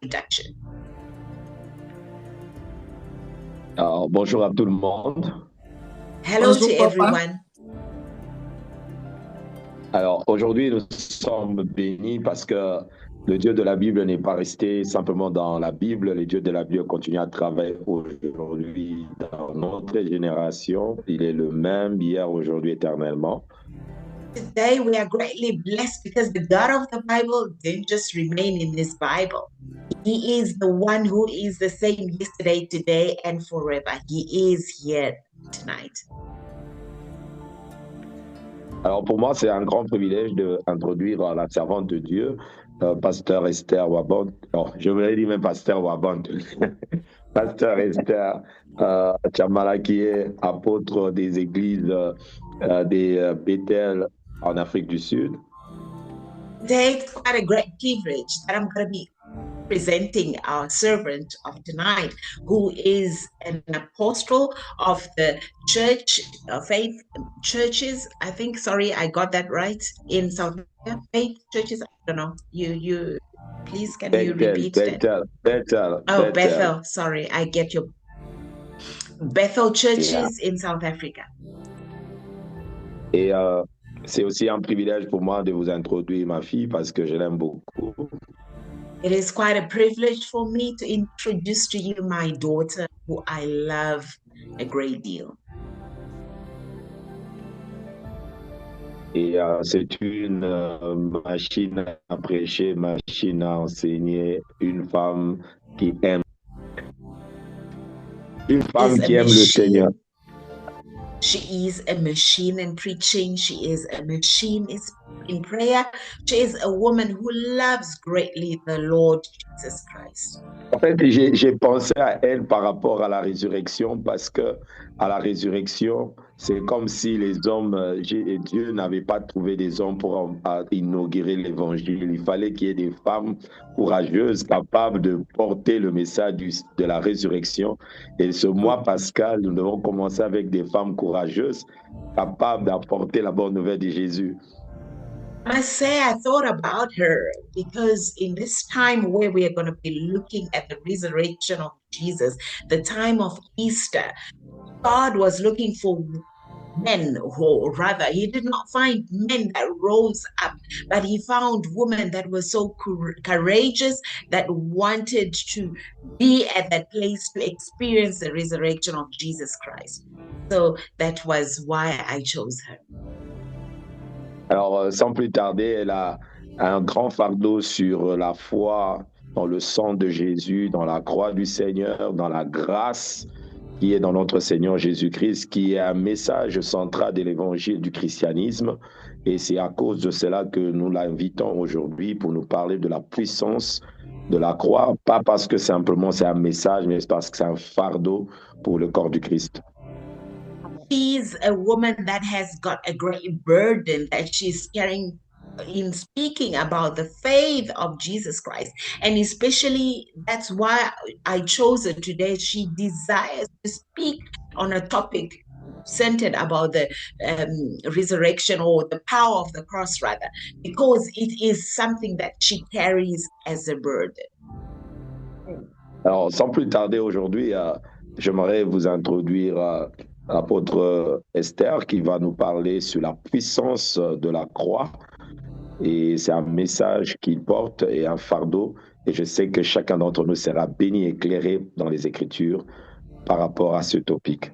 introduction. Alors, bonjour à tout le monde. Hello Bonjour, to Papa. everyone. Alors, aujourd'hui, nous sommes bénis parce que le Dieu de la Bible n'est pas resté simplement dans la Bible. Le Dieu de la Bible continue à travailler aujourd'hui dans notre génération. Il est le même hier, aujourd'hui, éternellement. Today we are greatly blessed because the God of the Bible didn't just remain in this Bible. He is the one who is the same yesterday, today, and forever. He is here tonight. Alors, pour moi, c'est un grand privilège d'introduire la servante de Dieu, Pasteur Esther Wabont. Oh, je voulais dire même Pasteur Wabont. Pasteur Esther Chamala, qui est apôtre des églises des Bethel en Afrique du Sud. Today it's quite a great privilege that I'm going to be presenting our servant of tonight, who is an apostle of the church, faith churches. I think, sorry, I got that right, in South Africa. Faith churches. I don't know. You please, can you repeat that? Bethel. Oh, Bethel. Sorry, I get your Bethel churches in South Africa. Et c'est aussi un privilège pour moi de vous introduire ma fille parce que je l'aime beaucoup. It is quite a privilege for me to introduce to you my daughter, who I love a great deal. Et c'est une machine à prêcher, machine à enseigner, une femme qui aime. Une femme qui aime le Seigneur. She is a machine in preaching. She is a machine in prayer. She is a woman who loves greatly the Lord Jesus Christ. En fait, j'ai pensé à elle par rapport à la résurrection parce que à la résurrection, c'est comme si les hommes, Dieu n'avait pas trouvé des hommes pour inaugurer l'évangile. Il fallait qu'il y ait des femmes courageuses, capables de porter le message de la résurrection. Et ce mois pascal, nous devons commencer avec des femmes courageuses, capables d'apporter la bonne nouvelle de Jésus. I must say, I thought about her because in this time where we are going to be looking at the resurrection of Jesus, the time of Easter, God was looking for men, or rather, he did not find men that rose up, but he found women that were so courageous, that wanted to be at that place to experience the resurrection of Jesus Christ. So that was why I chose her. Alors, sans plus tarder, elle a un grand fardeau sur la foi dans le sang de Jésus, dans la croix du Seigneur, dans la grâce qui est dans notre Seigneur Jésus-Christ, qui est un message central de l'évangile du christianisme. Et c'est à cause de cela que nous l'invitons aujourd'hui pour nous parler de la puissance de la croix, pas parce que simplement c'est un message, mais parce que c'est un fardeau pour le corps du Christ. She's a woman that has got a great burden that she's carrying in speaking about the faith of Jesus Christ. And especially that's why I chose her today. She desires to speak on a topic centered about the resurrection, or the power of the cross rather, because it is something that she carries as a burden. Alors, sans plus tarder aujourd'hui, j'aimerais vous introduire l'apôtre Esther qui va nous parler sur la puissance de la croix. Et c'est un message qu'il porte et un fardeau. Et je sais que chacun d'entre nous sera béni et éclairé dans les Écritures par rapport à ce topic.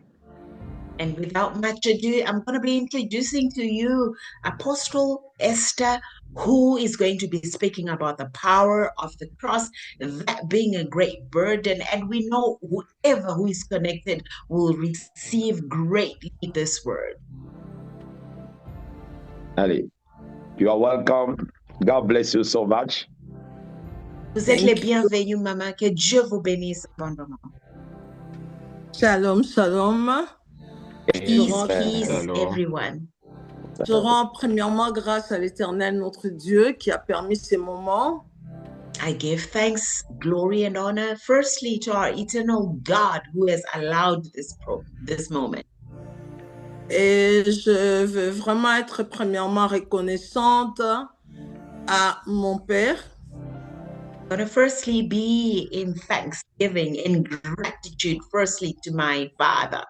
And without much ado, I'm going to be introducing to you Apostle Esther, who is going to be speaking about the power of the cross, that being a great burden. And we know whoever who is connected will receive greatly this word. Allez, you are welcome. God bless you so much. Vous êtes les bienvenus, maman. Que Dieu vous bénisse abondamment. Shalom, shalom. Peace, peace, everyone. Je rends premièrement grâce à l'Éternel, notre Dieu, qui a permis ces moments. I give thanks, glory, and honor, firstly to our eternal God who has allowed this moment. Et je veux vraiment être premièrement reconnaissante à mon Père. going to firstly be in thanksgiving, in gratitude, firstly to my Father.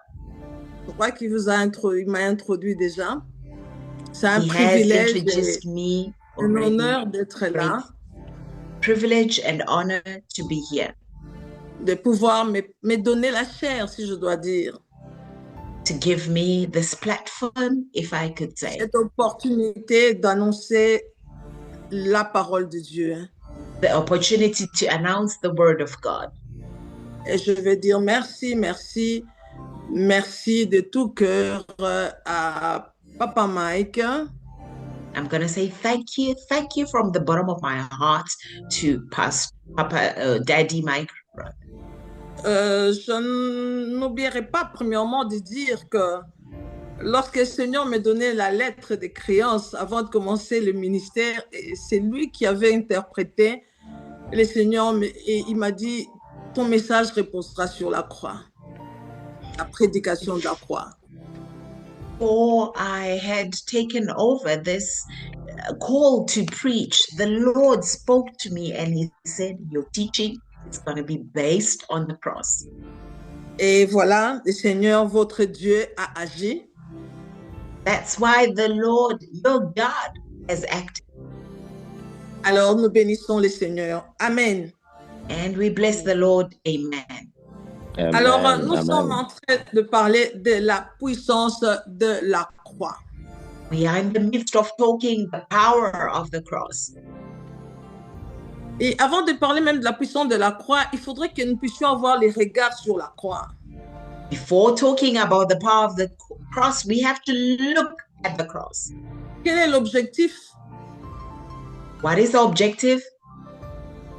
Je crois qu'il il m'a introduit déjà. C'est un He has privilège introduced me et un already. honneur d'être Great là, privilege and honor to be here, de pouvoir me donner la chair, si je dois dire. to give me this platform, if I could say. Cette opportunité d'annoncer la parole de Dieu. The opportunity to announce the word of God. Et je vais dire merci, merci, merci de tout cœur à Papa Mike. I'm going to say thank you from the bottom of my heart to Daddy Mike. Je n'oublierai pas premièrement de dire que lorsque le Seigneur me donnait la lettre de créance avant de commencer le ministère, c'est lui qui avait interprété le Seigneur et il m'a dit, ton message reposera sur la croix, la prédication de la croix. Before I had taken over this call to preach, the Lord spoke to me and he said, your teaching is going to be based on the cross. Et voilà, le Seigneur, votre Dieu, a agi. That's why the Lord, your God, has acted. Alors, nous bénissons le Seigneur. Amen. And we bless the Lord. Amen. Amen. Alors, nous Amen. sommes en train de parler de la puissance de la croix. We are in the midst of talking the power of the cross. Et avant de parler même de la puissance de la croix, il faudrait que nous puissions avoir les regards sur la croix. Before talking about the power of the cross, we have to look at the cross. Quel est l'objectif? What is the objective?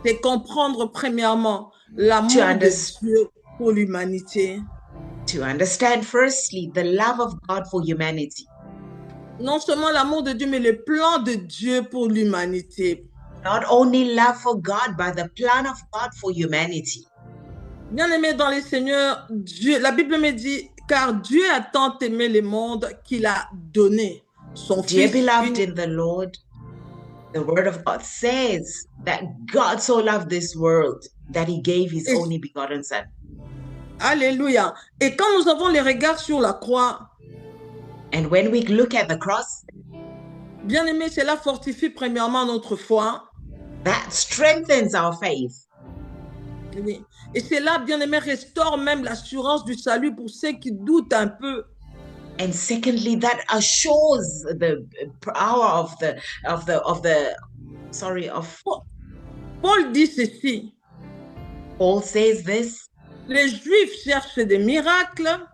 C'est comprendre premièrement l'amour de Dieu pour l'humanité. To understand firstly the love of God for humanity. Non seulement l'amour de Dieu, mais le plan de Dieu pour l'humanité. Not only love for God, but the plan of God for humanity. Bien-aimé dans le Seigneur, Dieu, la Bible me dit, car Dieu a tant aimé le monde qu'il a donné son Dear Fils. beloved in the Lord, the word of God says that God so loved this world that he gave his only begotten Son. Alléluia. Et quand nous avons les regards sur la croix, and when we look at the cross, bien-aimé, cela fortifie premièrement notre foi. That strengthens our faith. Oui. Et cela, bien-aimé, restaure même l'assurance du salut pour ceux qui doutent un peu. And secondly, that assures the power of Paul dit ceci. Paul says this. Les Juifs cherchent des miracles.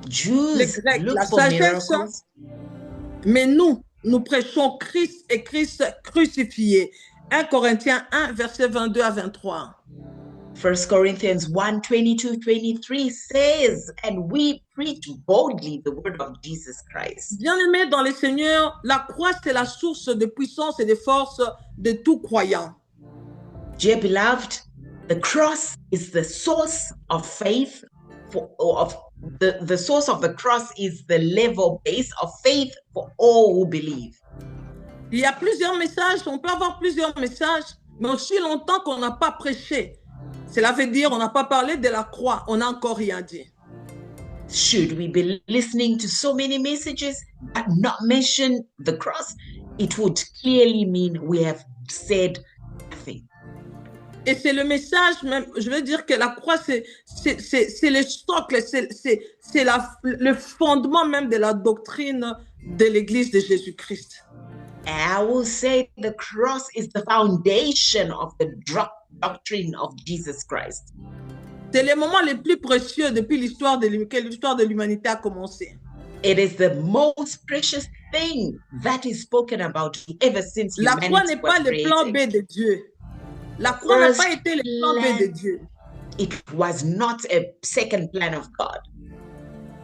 Jews les Grecs, look la for sagesse. miracles. Mais nous prêchons Christ et Christ crucifié. 1 Corinthiens 1, verset 22 à 23. 1 Corinthians 1, 22, 23 says, and we preach boldly the word of Jesus Christ. Bien-aimés dans le Seigneur, la croix, c'est la source de puissance et de force de tout croyant. Dear beloved, the cross is the source of faith, the source of the cross is the level base of faith for all who believe. Il y a plusieurs messages, on peut avoir plusieurs messages, mais aussi longtemps qu'on n'a pas prêché. Cela veut dire on n'a pas parlé de la croix, on n'a encore rien dit. Should we be listening to so many messages but not mention the cross? It would clearly mean we have said nothing. Et c'est le message même, je veux dire que la croix, c'est le socle, c'est le fondement même de la doctrine de l'Église de Jésus-Christ. I will say the cross is the foundation of the doctrine of Jesus Christ. C'est le moment le plus précieux depuis l'histoire de l'humanité a commencé. It is the most precious thing that is spoken about ever since La humanity croix n'est pas was le plan created. B de Dieu. La croix n'a pas été le plan B de Dieu. It was not a second plan of God.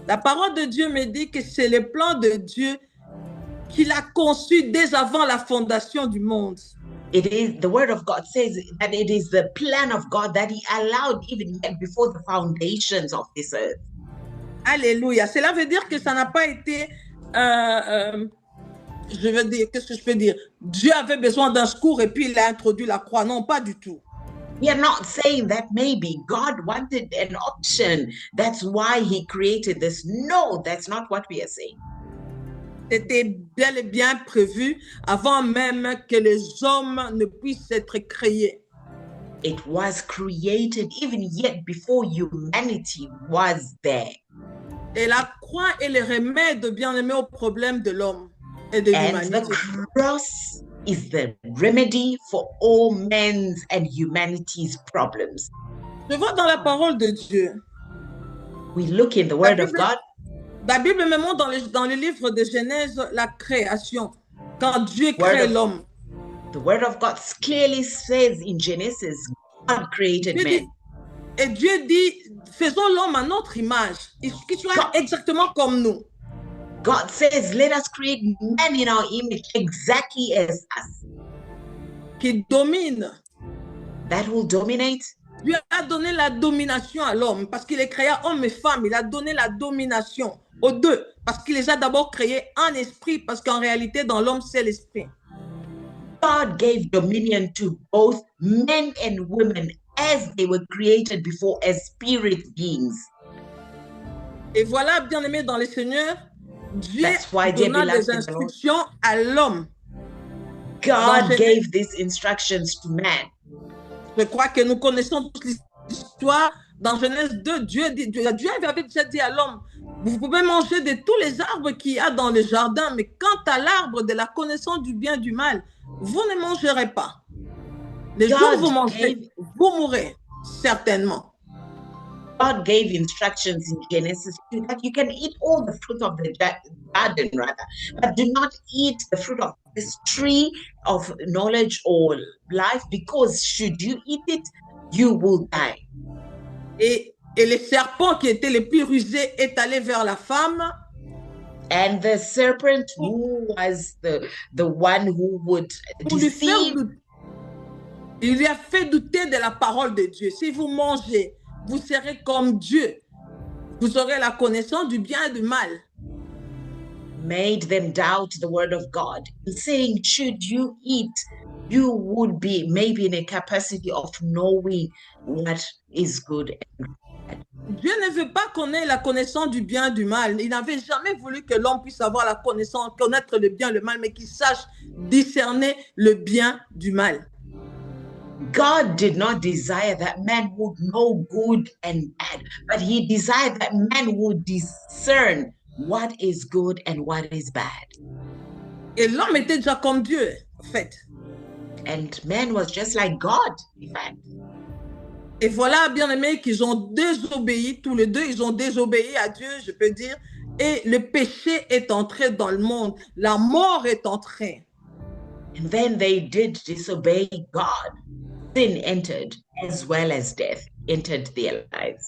La parole de Dieu me dit que c'est le plan de Dieu qu'il a conçu dès avant la fondation du monde. It is the word of God says that it is the plan of God that he allowed even before the foundations of this earth. Alléluia. Cela veut dire que ça n'a pas été je veux dire, qu'est-ce que je peux dire? Dieu avait besoin d'un secours et puis il a introduit la croix. Non, pas du tout. We are not saying that maybe God wanted an option. That's why he created this. No, that's not what we are saying. C'était bel et bien prévu avant même que les hommes ne puissent être créés. It was created even yet before humanity was there. Et la croix est le remède, bien-aimé, au problème de l'homme et de And the l'humanité. cross is the remedy for all men's and humanity's problems. Je vois dans la parole de Dieu. We look in the word of God. La Bible me montre dans le livre de Genèse la création, quand Dieu crée l'homme. The word of God clearly says in Genesis, God created man. Et Dieu dit, faisons l'homme à notre image, qu'il soit exactement comme nous. God says, let us create man in our image exactly as us. Qui domine. That will dominate. Dieu a donné la domination à l'homme parce qu'il est créé homme et femme. Il a donné la domination aux deux parce qu'il les a d'abord créés en esprit, parce qu'en réalité, dans l'homme, c'est l'esprit. God gave dominion to both men and women as they were created before as spirit beings. Et voilà, bien-aimé dans le Seigneur, Dieu donna des instructions à l'homme. God gave these instructions to man. Je crois que nous connaissons toute l'histoire. Dans Genèse 2, Dieu avait déjà dit à l'homme, vous pouvez manger de tous les arbres qu'il y a dans le jardin, mais quant à l'arbre de la connaissance du bien et du mal, vous ne mangerez pas. Les jours où vous mangerez, vous mourrez, certainement. God gave instructions in Genesis that you can eat all the fruit of the garden, rather, but do not eat the fruit of this tree of knowledge or life, because should you eat it, you will die. Et le serpent qui était le plus rusé est allé vers la femme. And the serpent, who was the one who would deceive, il lui a fait douter de la parole de Dieu. Si vous mangez, vous serez comme Dieu. Vous aurez la connaissance du bien et du mal. Made them doubt the word of God, saying, should you eat, you would be maybe in a capacity of knowing what is good and bad. Dieu ne veut pas qu'on ait la connaissance du bien et du mal. Il n'avait jamais voulu que l'homme puisse avoir la connaissance, connaître le bien et le mal, mais qu'il sache discerner le bien du mal. God did not desire that man would know good and bad, but he desired that man would discern what is good and what is bad. Et l'homme était déjà comme Dieu, en fait. And man was just like God, in fact. Et voilà, bien-aimés, qu'ils ont désobéi, tous les deux, ils ont désobéi à Dieu, je peux dire, et le péché est entré dans le monde, la mort est entrée. And then they did disobey God. Sin entered, as well as death entered their lives.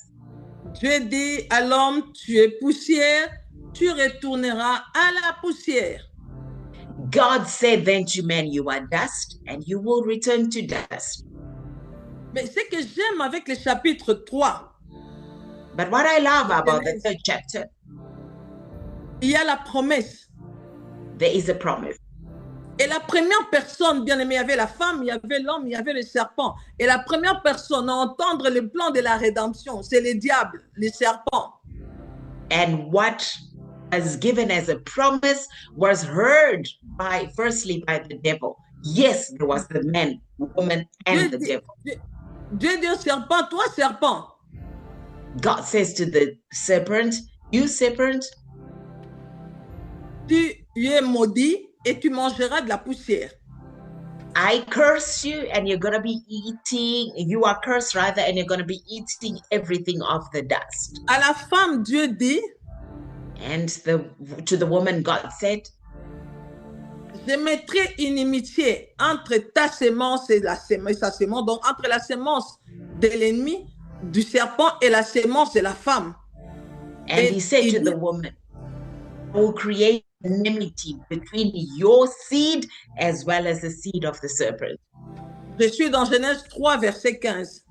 Dieu dit à l'homme, tu es poussière, tu retourneras à la poussière. God said then to man, you are dust, and you will return to dust. Mais ce que j'aime avec le chapitre 3, but what I love about the third chapter, il y a la promesse. There is a promise. Et la première personne, bien aimée, il y avait la femme, il y avait l'homme, il y avait le serpent. Et la première personne à entendre le plan de la rédemption, c'est le diable, le serpent. And what was given as a promise was heard firstly by the devil. Yes, there was the man, woman, and the devil. Dieu dit au serpent, toi serpent. God says to the serpent, you serpent, tu es maudit et tu mangeras de la poussière. I curse you and you're going to be eating, you are cursed rather, and you're going to be eating everything of the dust. À la femme, Dieu dit, and to the woman, God said, je mettrai une inimitié entre ta sémence et sa sémence, donc entre la sémence de l'ennemi, du serpent, et la sémence de la femme. And he said to the woman, I will create enmity between your seed as well as the seed of the serpent. Je suis dans Genèse 3, verset 15.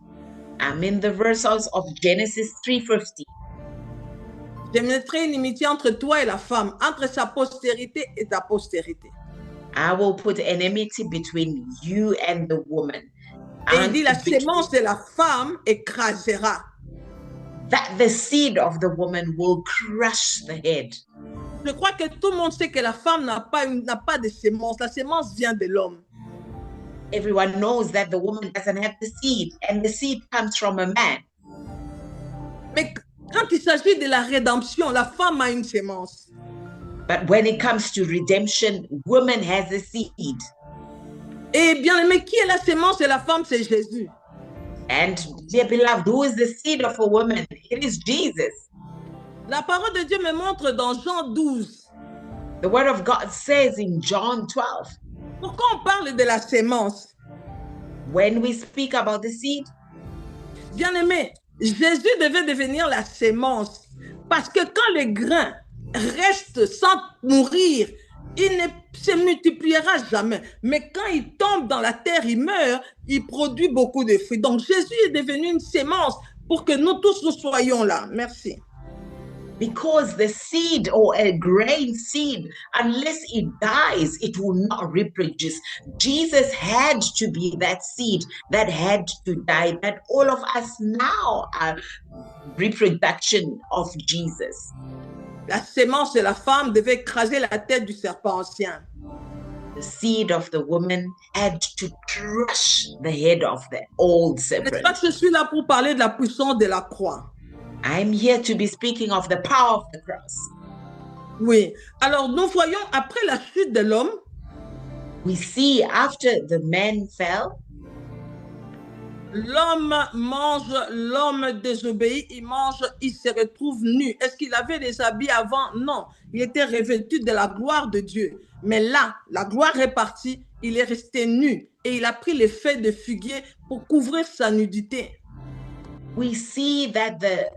I'm in the verses of Genesis 3:15. Je mettrai une inimitié entre toi et la femme, entre sa postérité et ta postérité. I will put enmity between you and the woman, Et il And dit, la sémence de la femme écrasera. that the seed of the woman will crush the head. Je crois que tout le monde sait que la femme n'a pas de sémence. La sémence vient de l'homme. Everyone knows that the woman doesn't have the seed, and the seed comes from a man. Mais quand il s'agit de la rédemption, la femme a une sémence. But when it comes to redemption, woman has a seed. Et bien aimé, qui est la sémence de la femme? C'est Jésus. And dear beloved, who is the seed of a woman? It is Jesus. La parole de Dieu me montre dans Jean 12. The word of God says in John 12, Pourquoi on parle de la sémence? when we speak about the seed, Bien aimé, Jésus devait devenir la sémence. Parce que quand le grain reste sans mourir, il ne se multipliera jamais. Mais quand il tombe dans la terre, il meurt, il produit beaucoup de fruits. Donc Jésus est devenu une sémence pour que nous tous nous soyons là. Merci. because the seed or a grain seed, unless it dies, it will not reproduce. Jesus had to be that seed that had to die, that all of us now are reproduction of Jesus. La sémence de la femme devait écraser la tête du serpent ancien. The seed of the woman had to crush the head of the old N'est-ce serpent. pas que je suis là pour parler de la puissance de la croix? I'm here to be speaking of the power of the cross. Oui. Alors, nous voyons, après la chute de l'homme, We see after the man fell, l'homme mange, l'homme désobéit, il mange, il se retrouve nu. Est-ce qu'il avait des habits avant? Non. Il était revêtu de la gloire de Dieu. Mais là, la gloire est partie, il est resté nu. Et il a pris les feuilles de figuier pour couvrir sa nudité. we see that the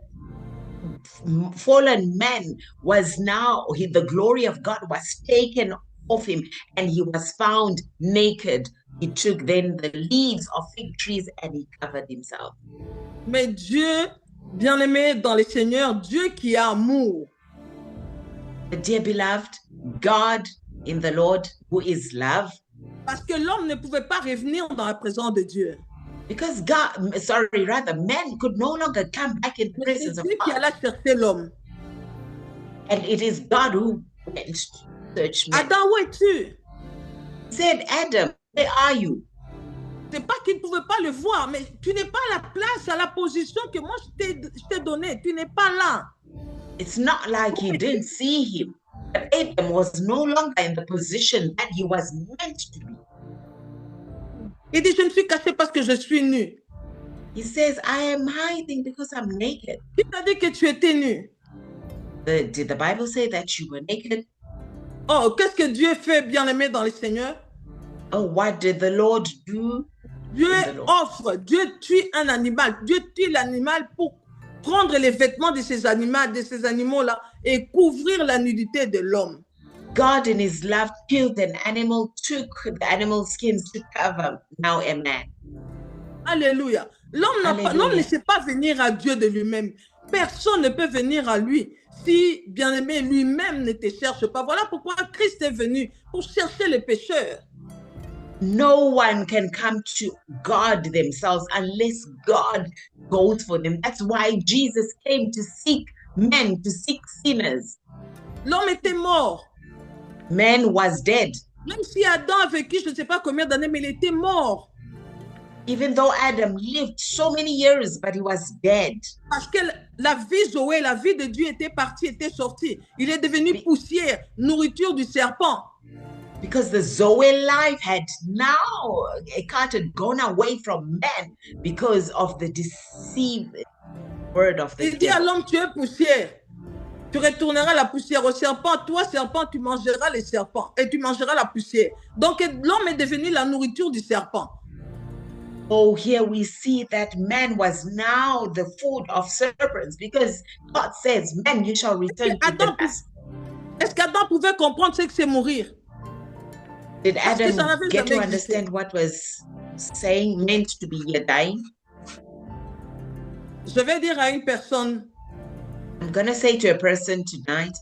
fallen man was now, the glory of God was taken off him and he was found naked. He took then the leaves of fig trees and he covered himself. Mais Dieu, bien-aimé dans le Seigneur, Dieu qui est amour, But dear beloved, God in the Lord, who is love, parce que l'homme ne pouvait pas revenir dans la présence de Dieu. because man could no longer come back in the C'est presence of Dieu qui God. alla chercher l'homme. And it is God who went to search man. Adam, où es-tu? He said, Adam, where are you? C'est pas qu'il ne pouvait pas le voir, mais tu n'es pas à la place, à la position que moi je t'ai donnée. Tu n'es pas là. It's not like he didn't see him, but Adam was no longer in the position that he was meant to be. Il dit, je me suis caché parce que je suis nu. He says, I am hiding because I'm naked. Qui t'a dit que tu étais nu? Did the Bible say that you were naked? Oh, qu'est-ce que Dieu fait, bien-aimé dans le Seigneur? Oh, what did the Lord do? Dieu in the Lord? offre, Dieu tue un animal. Dieu tue l'animal pour prendre les vêtements de ces animaux-là et couvrir la nudité de l'homme. God in his love killed an animal, took the animal skins to cover now a man. Alléluia. Alléluia. L'homme ne sait pas venir à Dieu de lui-même. Personne ne peut venir à lui si, bien-aimé, lui-même ne te cherche pas. Voilà pourquoi Christ est venu, pour chercher les pécheurs. No one can come to God themselves unless God goes for them. That's why Jesus came to seek men, to seek sinners. L'homme était mort. Man was dead. Même si Adam a vécu je ne sais pas combien d'années, mais il était mort. Even though Adam lived so many years, but he was dead. Parce que la vie Zoé, la vie de Dieu était partie, était sortie. Il est devenu poussière, nourriture du serpent. Because the Zoe life had now gone away from man because of the deceived word of the Il dit à devil. l'homme, tu es poussière. Tu retourneras la poussière au serpent. Toi, serpent, tu mangeras les serpents et tu mangeras la poussière. Donc, l'homme est devenu la nourriture du serpent. Oh, here we see that man was now the food of serpents because God says, man, you shall return to the dust. Est-ce qu'Adam pouvait comprendre ce que c'est mourir? Did Parce que ça Adam n'avait get to jamais understand what was saying, meant to be dying? Je vais dire à une personne I'm going to say to a person tonight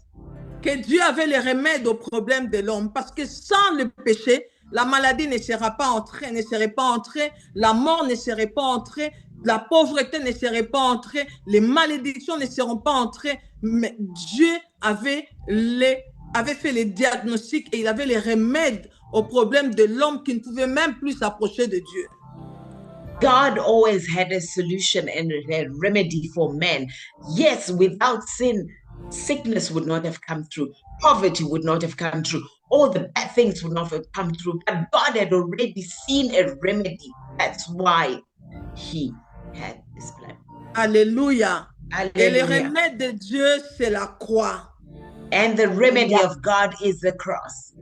que Dieu avait les remèdes aux problèmes de l'homme parce que sans le péché, la maladie ne serait pas entrée, la mort ne serait pas entrée, la pauvreté ne serait pas entrée, les malédictions ne seront pas entrées. Mais Dieu avait fait les diagnostics et il avait les remèdes aux problèmes de l'homme qui ne pouvait même plus s'approcher de Dieu. God always had a solution and a remedy for man. Yes, without sin, sickness would not have come through. Poverty would not have come through. All the bad things would not have come through. But God had already seen a remedy. That's why he had this plan. Alléluia. Et le Hallelujah. remède de Dieu, c'est la croix. And the remedy of God is the cross.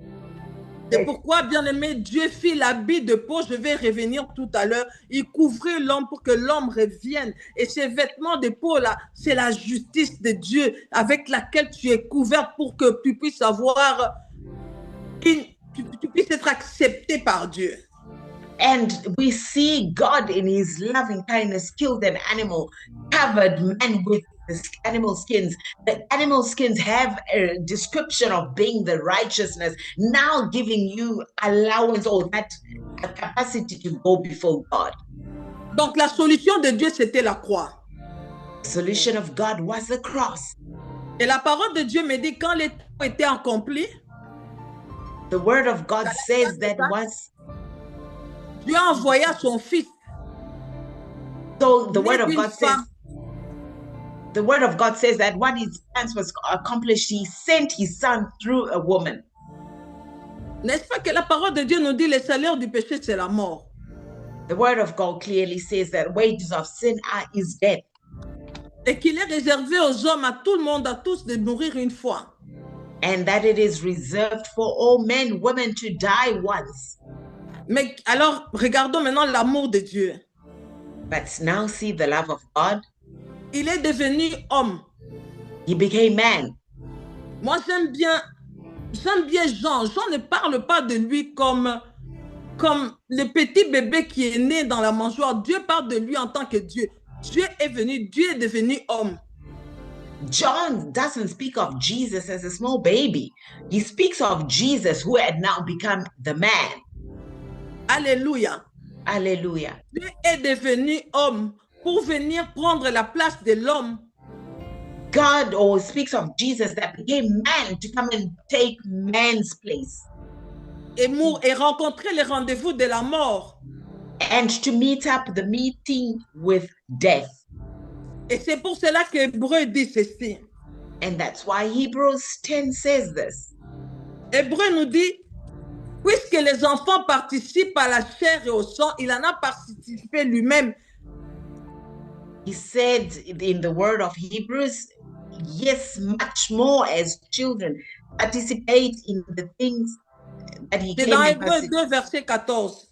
C'est pourquoi, bien-aimé, Dieu fit l'habit de peau, je vais revenir tout à l'heure, il couvrit l'homme pour que l'homme revienne. Et ces vêtements de peau-là, c'est la justice de Dieu avec laquelle tu es couvert pour que tu puisses avoir, tu puisses être accepté par Dieu. And we see God in his loving kindness killed an animal, covered man with the animal skins. The animal skins have a description of being the righteousness, now giving you allowance or that capacity to go before God. Donc la solution de Dieu, c'était la croix. The solution of God was the cross. Et la parole de Dieu me dit, quand les temps étaient accomplis, The word of God says that once. Dieu envoya son fils. So the word of God says. The word of God says that when his plans was accomplished, he sent his son through a woman. N'est-ce pas que la parole de Dieu nous dit le salaire du péché, c'est la mort? The word of God clearly says that wages of sin is death. Et qu'il est réservé aux hommes, à tout le monde, à tous, de mourir une fois. And that it is reserved for all men, women to die once. Mais alors, regardons maintenant l'amour de Dieu. But now see the love of God. Il est devenu homme. He became man. Moi, j'aime bien Jean. Jean ne parle pas de lui comme le petit bébé qui est né dans la mangeoire. Dieu parle de lui en tant que Dieu. Dieu est devenu homme. John doesn't speak of Jesus as a small baby. He speaks of Jesus who had now become the man. Alléluia. Alléluia. Dieu est devenu homme pour venir prendre la place de l'homme. God always speaks of Jesus that became man to come and take man's place. Et rencontrer les rendez-vous de la mort. And to meet up the meeting with death. Et c'est pour cela que Hébreu dit ceci. And that's why Hebrews 10 says this. Hébreu nous dit, puisque les enfants participent à la chair et au sang, il en a participé lui-même. He said in the word of Hebrews, yes, much more as children participate in the things that he came dans and Hébreu 2, verset 14.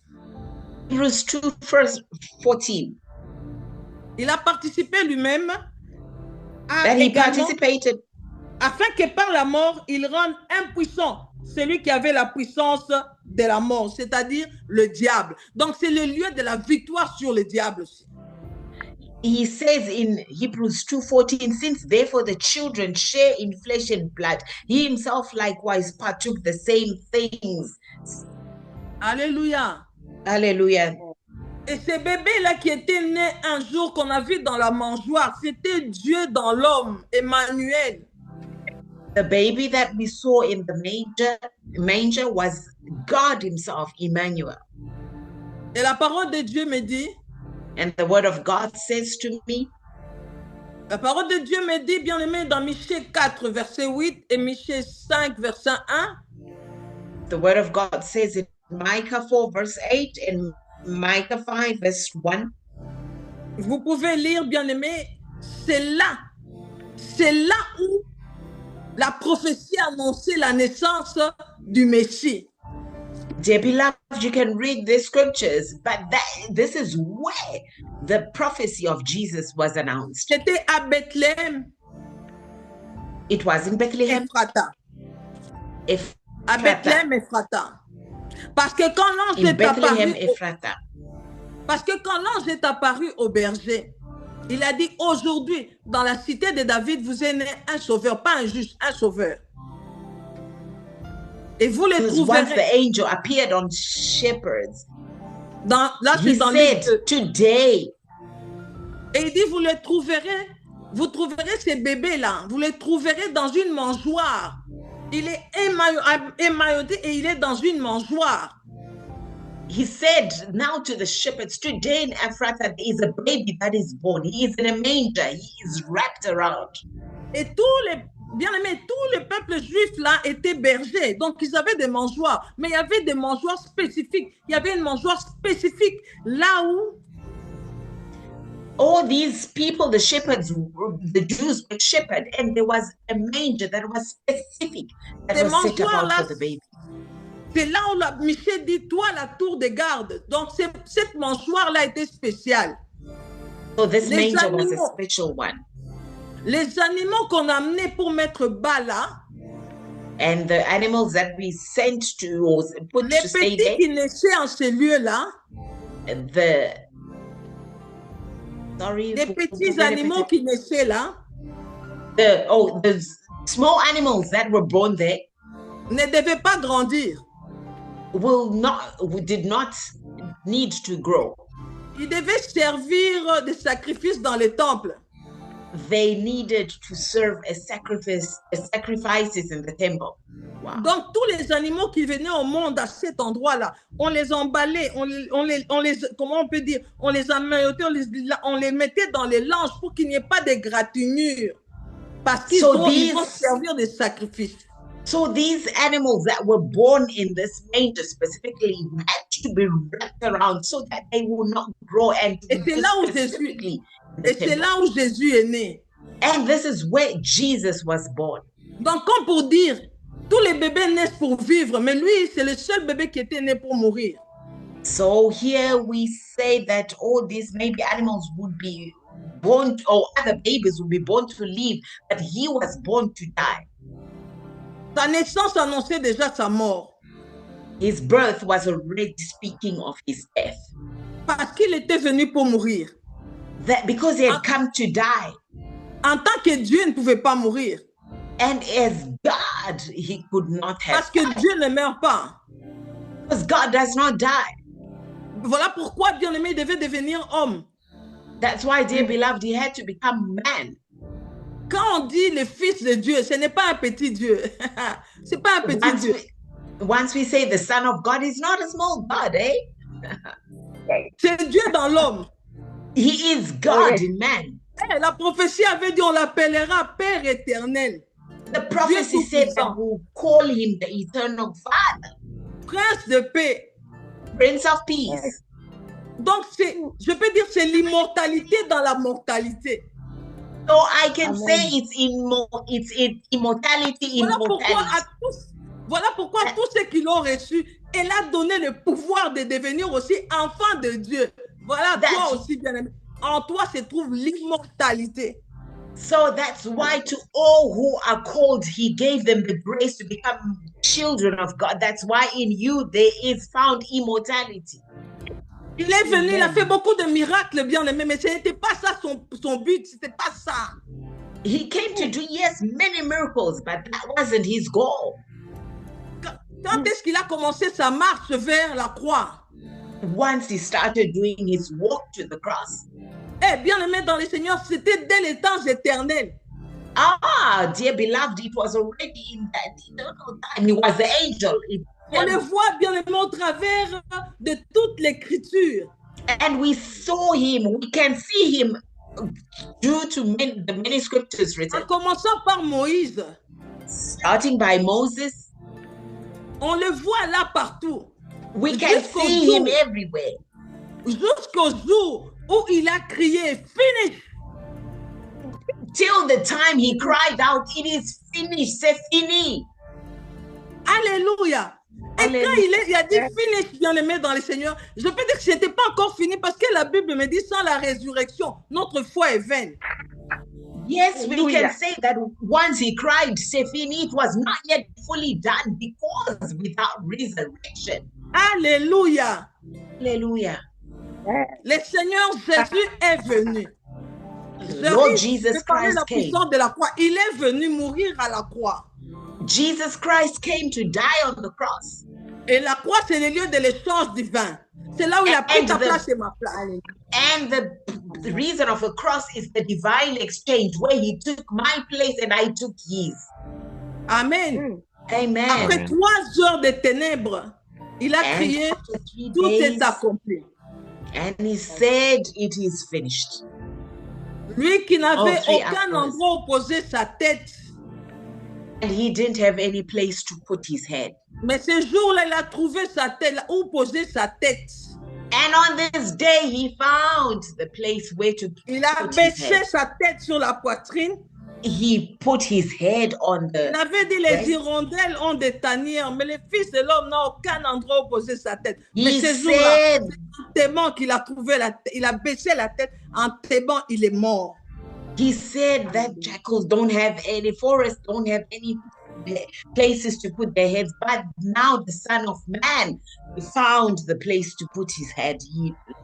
Hebrews 2, verse 14. Il a participé lui-même That he participated. Afin que par la mort, il rende impuissant celui qui avait la puissance de la mort, c'est-à-dire le diable. Donc, c'est le lieu de la victoire sur le diable aussi. He says in Hebrews 2:14, since therefore the children share in flesh and blood, he himself likewise partook the same things. Alléluia. Alléluia. Et ce bébé-là qui était né un jour qu'on a vu dans la mangeoire, c'était Dieu dans l'homme, Emmanuel. The baby that we saw in the manger was God himself, Emmanuel. Et la parole de Dieu me dit, and the word of God says to me, la parole de Dieu me dit, bien-aimé, dans Michée 4, verset 8 et Michée 5, verset 1. The word of God says in Micah 4, verse 8 and Micah 5, verse 1. Vous pouvez lire, bien-aimé, c'est là où la prophétie annonçait la naissance du Messie. Dear beloved, you can read the scriptures, but this is where the prophecy of Jesus was announced. C'était à Bethléem. It was in Bethlehem. Ephrata. À Bethléem, Ephrata. Parce que quand l'ange est apparu au berger, il a dit, aujourd'hui, dans la cité de David, vous êtes né un sauveur, pas un juste, un sauveur. Et vous les Because once the trouverez. angel appeared on shepherds, Là, he c'est dans said, Luc 2. today, Et il dit, vous trouverez ces bébés-là, vous les trouverez dans une mangeoire. Il est émaillotté et il est dans une mangeoire. he said now to the shepherds, today in Ephrata there is a baby that is born. He is in a manger. He is wrapped around. Et bien-aimés, tout le peuple juif là était berger. Donc, ils avaient des mangeoires. Mais il y avait des mangeoires spécifiques. Il y avait une mangeoire spécifique là où all these people, the shepherds, the Jews were shepherd, and there was a manger that was specific that Des was set mangeoires apart là, for the baby. c'est là où Michel dit, toi, la tour de garde. Donc, cette mangeoire-là était spéciale. So this Les manger was a animaux. special one. Les animaux qu'on amenait pour mettre bas là, And the animals that we sent to or put les to stay petits there, qui naissaient en ces lieux-là, les petits animaux qui naissaient là, the small animals that were born there ne devaient pas grandir. did not need to grow. Ils devaient servir des sacrifices dans les temples. They needed to serve as sacrifices in the temple. Wow. Donc, tous les animaux qui venaient au monde à cet endroit-là, on les emballait, on les comment on peut dire, on les emmaillotait, on les mettait dans les langes pour qu'il n'y ait pas d'égratignures. Parce qu'ils vont servir des sacrifices. So these animals that were born in this manger specifically had to be wrapped around so that they will not grow. And c'est là où Jésus est né. And this is where Jesus was born. Donc, comme pour dire, tous les bébés naissent pour vivre, mais lui, c'est le seul bébé qui était né pour mourir. So here we say that all these maybe animals would be born, or other babies would be born to live, but he was born to die. Sa naissance annonçait déjà sa mort. His birth was already speaking of his death. Parce qu'il était venu pour mourir. That because he had come to die. En tant que Dieu ne pouvait pas mourir. And as God, he could not have. Parce que died. Dieu ne meurt pas. Because God does not die. Voilà pourquoi, bien-aimé, il devait devenir homme. That's why, dear beloved, he had to become man. Quand on dit le Fils de Dieu, ce n'est pas un petit Dieu. C'est pas un petit Dieu. Once we say the Son of God, is not a small God, eh? C'est Dieu dans l'homme. He is God in man. La prophétie avait dit on l'appellera Père éternel. The prophecy said that we'll call him the eternal Father. Prince de paix. Prince of peace. Donc, je peux dire c'est l'immortalité dans la mortalité. So I can say it's immortality in mortality. Voilà pourquoi à tous ceux qui l'ont reçu, elle a donné le pouvoir de devenir aussi enfant de Dieu. Voilà, toi aussi, bien-aimé. En toi se trouve l'immortalité. So that's why to all who are called, he gave them the grace to become children of God. That's why in you there is found immortality. Il est venu, il a fait beaucoup de miracles, bien-aimé, mais ce n'était pas ça son but, c'était pas ça. He came to do, yes, many miracles, but that wasn't his goal. Quand est-ce qu'il a commencé sa marche vers la croix? Once he started doing his walk to the cross. Eh, bien-aimé dans le Seigneur, c'était dès les temps éternels. Ah, dear beloved, it was already in that eternal time. He was the angel. On le voit bien aimé au travers de toute l'écriture. And we saw him, we can see him due to the many scriptures written. En commençant par Moïse. Starting by Moses. On le voit là partout. We can see him everywhere. Jusqu'au jour où il a crié, finish. Till the time he cried out, it is finished, c'est fini. Alléluia. Et quand il a dit finish, bien-aimé dans le Seigneur, je peux dire que ce n'était pas encore fini parce que la Bible me dit sans la résurrection, notre foi est vaine. Yes, we can say that once he cried, c'est fini, it was not yet fully done because without resurrection. Alléluia. Alléluia. Le Seigneur Jésus est venu. Lord Jesus Christ la puissance de la croix. Il est venu mourir à la croix. Jesus Christ came to die on the cross. Et la croix, c'est le lieu de l'échange divin. C'est là où il a pris ta place et ma place. And the reason of a cross is the divine exchange, where he took my place and I took his. Amen. Amen. Après 3 heures de ténèbres, il a crié, tout est accompli. And he said, it is finished. Lui qui n'avait aucun endroit où poser sa tête. And he didn't have any place to put his head. Mais ce jour-là, il a trouvé sa tête, où poser sa tête. And on this day, he found the place where to Il a baissé sa tête sur la poitrine. He put his head on the. Il avait dit les hirondelles ont des tanières, mais le Fils de l'homme n'a aucun endroit où poser sa tête. Mais ce jour-là, en t'aimant qu'il a trouvé la tête, il a baissé la tête, en t'aimant, il est mort. He said that jackals don't have any, forests don't have any places to put their heads, but now the Son of Man found the place to put his head.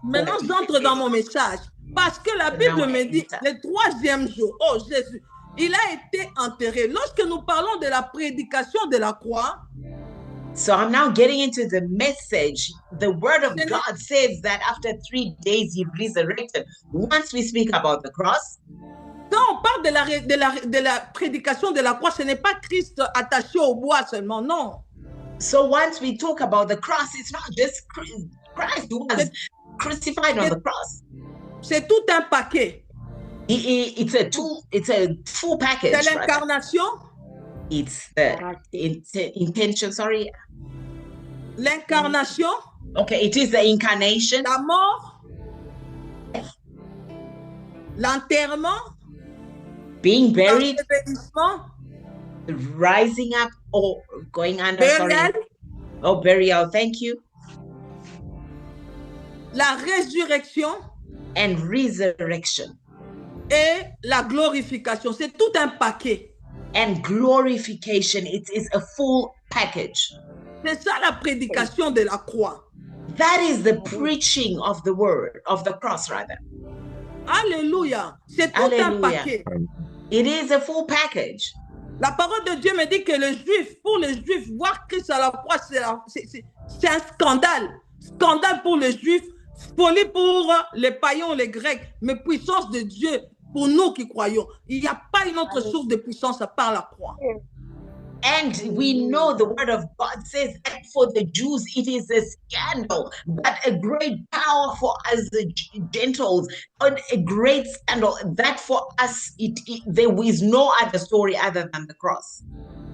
Maintenant, j'entre dans mon message, parce que la Bible me dit, le 3e jour, oh Jésus, il a été enterré. Lorsque nous parlons de la prédication de la croix, so I'm now getting into the message. The word of God says that after 3 days he resurrected. Once we speak about the cross, quand on parle de la prédication de la croix, ce n'est pas Christ attaché au bois seulement, non. So once we talk about the cross, it's not just Christ who was crucified on the cross. C'est tout un paquet. It's a full package. C'est l'incarnation. It's the intention, sorry. L'incarnation. Okay, it is the incarnation. La mort. L'enterrement. Being buried. Rising up or going under. Burial. Sorry. Oh, burial. Thank you. La résurrection. And resurrection. Et la glorification. C'est tout un paquet. And glorification. It is a full package. C'est ça la prédication de la croix. That is the preaching of the word, of the cross rather. Alléluia. C'est tout un paquet. It is a full package. La parole de Dieu me dit que pour les Juifs, voir Christ à la croix, c'est un scandale. Scandale pour les Juifs, folie pour les païens, les Grecs, mais puissance de Dieu pour nous qui croyons. Il n'y a pas une autre source de puissance à part la croix. And we know the word of God says that for the Jews it is a scandal, but a great power for us the Gentiles, and a great scandal that for us there is no other story other than the cross.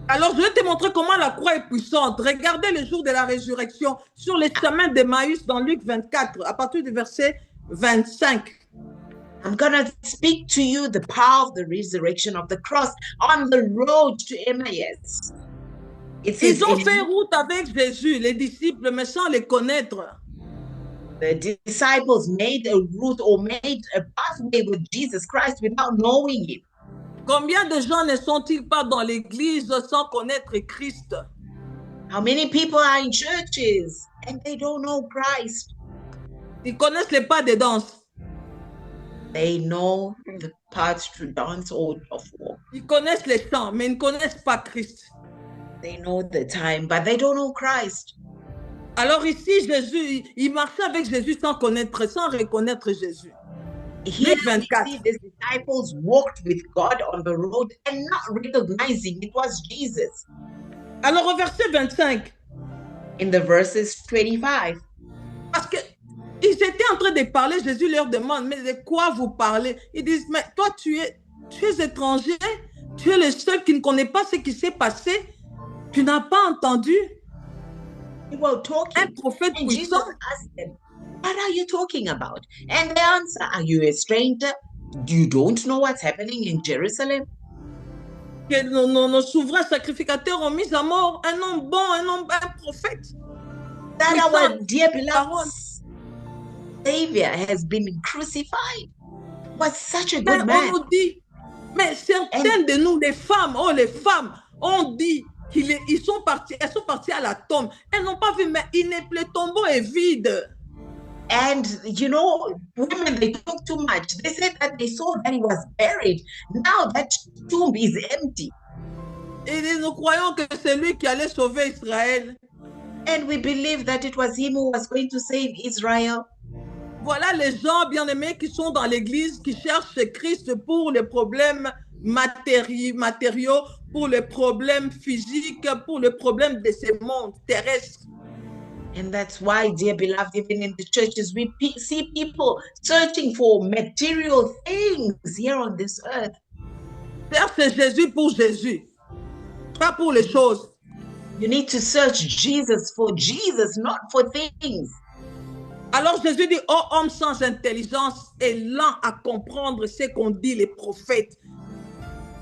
Alors je vais te montrer comment la croix est puissante. Regardez le jour de la résurrection sur les chemins d'Emmaüs dans Luc 24 à partir du verset 25. I'm going to speak to you the power of the resurrection of the cross on the road to Emmaus. Ils ont fait route avec Jésus, les disciples, mais sans les connaître. The disciples made a route or made a pathway with Jesus Christ without knowing him. Combien de gens ne sont-ils pas dans l'église sans connaître Christ? How many people are in churches and they don't know Christ? Ils connaissent les pas de danse. They know the parts to dance or of walk. Ils connaissent les chants, mais ils ne connaissent pas Christ. They know the time, but they don't know Christ. Alors ici, Jésus, il marchait avec Jésus sans reconnaître Jésus. Here we see the disciples walked with God on the road and not recognizing it was Jesus. Alors au verset 25. In the verses 25. Parce que ils étaient en train de parler, Jésus leur demande, mais de quoi vous parlez? Ils disent, mais toi tu es étranger, tu es le seul qui ne connaît pas ce qui s'est passé, tu n'as pas entendu? Un prophète puissant. What are you talking about? And they answer, are you a stranger? You don't know what's happening in Jerusalem? Que nos souverains sacrificateurs ont mis à mort un homme bon, un prophète. That our dear beloved Savior has been crucified. Was such a good man. On nous dit, mais certaines de nous, les femmes, ont dit elles sont parties à la tombe. Elles n'ont pas vu, mais le tombeau est vide. And you know, women, they talk too much. They said that they saw that he was buried. Now that tomb is empty. Et nous croyons que c'est lui qui allait sauver Israël. And we believe that it was him who was going to save Israel. Voilà les gens bien-aimés qui sont dans l'église, qui cherchent Christ pour les problèmes matériaux, pour les problèmes physiques, pour les problèmes de ce monde terrestre. And that's why, dear beloved, even in the churches, we see people searching for material things here on this earth. C'est Jésus pour Jésus, pas pour les choses. You need to search Jesus for Jesus, not for things. Alors Jésus dit, oh homme sans intelligence et lent à comprendre ce qu'ont dit les prophètes.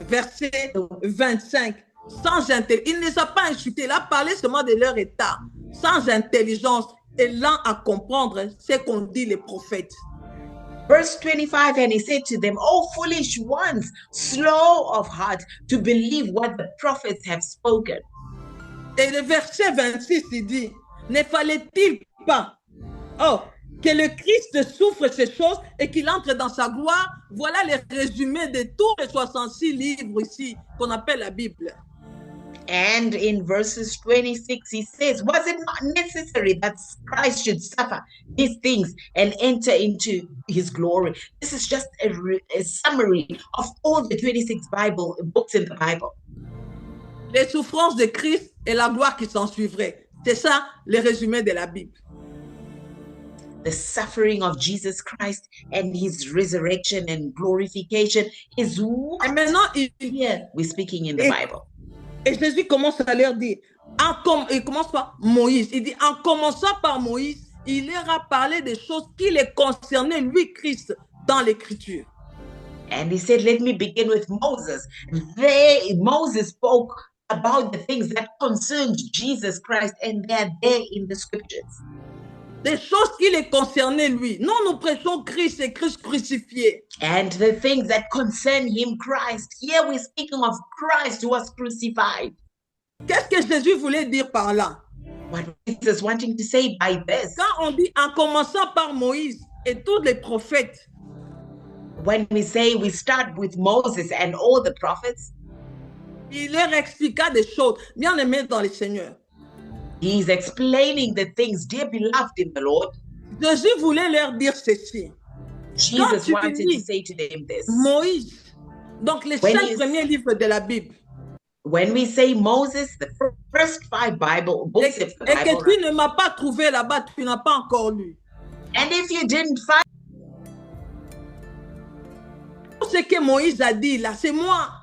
Verset 25. Sans intelligence. Il ne les a pas insultés, il a parlé seulement de leur état. Sans intelligence et lent à comprendre ce qu'ont dit les prophètes. Verse 25, and he said to them, "O foolish ones, slow of heart to believe what the prophets have spoken." Et le verset 26, il dit, ne fallait-il pas que le Christ souffre ces choses et qu'il entre dans sa gloire? Voilà les résumés de tous les 66 livres ici qu'on appelle la Bible. And in verses 26, he says, was it not necessary that Christ should suffer these things and enter into his glory? This is just a summary of all the 26 books in the Bible. Les souffrances de Christ et la gloire qui s'en suivrait. C'est ça le résumé de la Bible. The suffering of Jesus Christ and his resurrection and glorification is what et maintenant, we're speaking in the Bible. Et Jésus commence à leur dire, il commence par Moïse, il dit, en commençant par Moïse, il leur a parlé des choses qui les concernaient, lui, Christ, dans l'Écriture. And he said, let me begin with Moses. Moses spoke about the things that concerned Jesus Christ, and they are there in the scriptures. Des choses qui les concernaient lui. Non, nous prêchons Christ et Christ crucifié. And the things that concern him, Christ. Here we're speaking of Christ who was crucified. Qu'est-ce que Jésus voulait dire par là? What Jesus wanting to say by this? Quand on dit en commençant par Moïse et tous les prophètes. When we say we start with Moses and all the prophets. Il leur expliqua des choses, bien aimés dans le Seigneur. He's explaining the things, dear beloved in the Lord. Jésus voulait leur dire ceci. Jesus wanted to say to them this. Moïse, donc les 5 premiers livres de la Bible. When we say Moses, the first 5 Bible books of the Bible. Et que tu ne m'as pas trouvé là-bas, tu n'as pas encore lu. And if you didn't find ce que Moïse a dit là, c'est moi.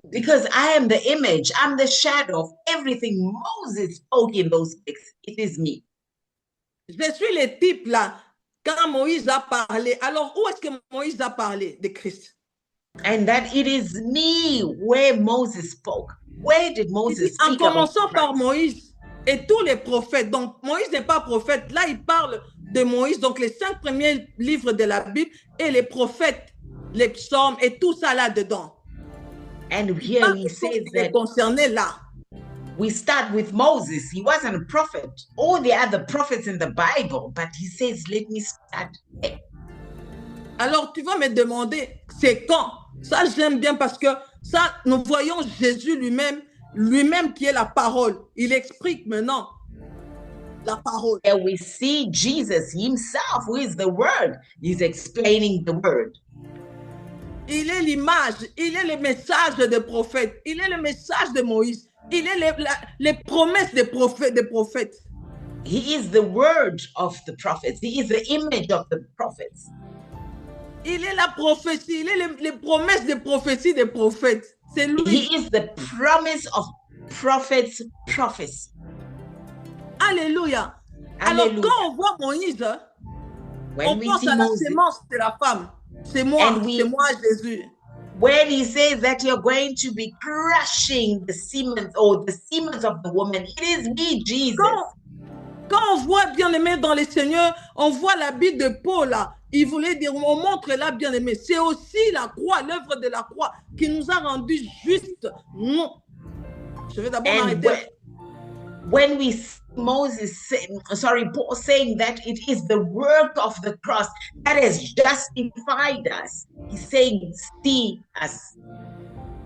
Because I am the image, I'm the shadow of everything Moses spoke in those books. It is me. Je suis le type là. Quand Moïse a parlé, alors où est-ce que Moïse a parlé de Christ? And that it is me where Moses spoke. Where did Moses speak? En commençant par Moïse et tous les prophètes. Donc Moïse n'est pas prophète. Là, il parle de Moïse. Donc les 5 premiers livres de la Bible et les prophètes, les psaumes et tout ça là-dedans. And here he says that we start with Moses. He wasn't a prophet. All the other prophets in the Bible, but he says, let me start there. Alors tu vas me demander, c'est quand? Ça, j'aime bien parce que ça, nous voyons Jésus lui-même qui est la parole. Il explique maintenant la parole. And we see Jesus himself, who is the word. He's explaining the word. Il est l'image, il est le message des prophètes, il est le message de Moïse, il est les promesses des prophètes. He is the word of the prophets. He is the image of the prophets. Il est la prophétie, il est les promesses des prophéties des prophètes. C'est lui. He is the promise of prophets' prophecy. Alléluia. Alors quand on voit Moïse, on pense à la sémence de la femme. C'est moi, Jésus. When he says that you're going to be crushing the semen or the semen of the woman, it is me, Jesus. Quand on voit bien-aimé dans le Seigneur, on voit l'habit de Paul là. Il voulait dire, on montre là bien-aimé. C'est aussi la croix, l'œuvre de la croix qui nous a rendus justes. Non. Je vais d'abord arrêter. When we see Paul saying that it is the work of the cross that has justified us. He's saying, see us.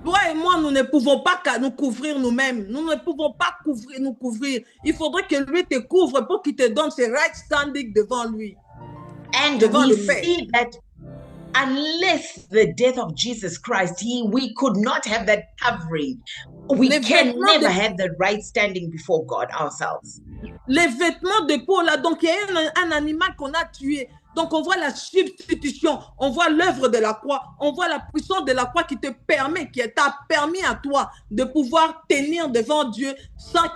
Toi et moi, nous ne pouvons pas nous couvrir nous-mêmes. Nous ne pouvons pas nous couvrir. Il faudrait que lui te couvre pour qu'il te donne ses right standing devant lui. And Devant we le Père. see that unless the death of Jesus Christ, we could not have that covering. We Les can vêtements never de- have the right standing before God ourselves. Les vêtements de peau, là, donc il y a un animal qu'on a tué. Donc on voit la substitution, on voit l'œuvre de la croix, on voit la puissance de la croix qui te permet, qui t'a permis à toi de pouvoir tenir devant Dieu sans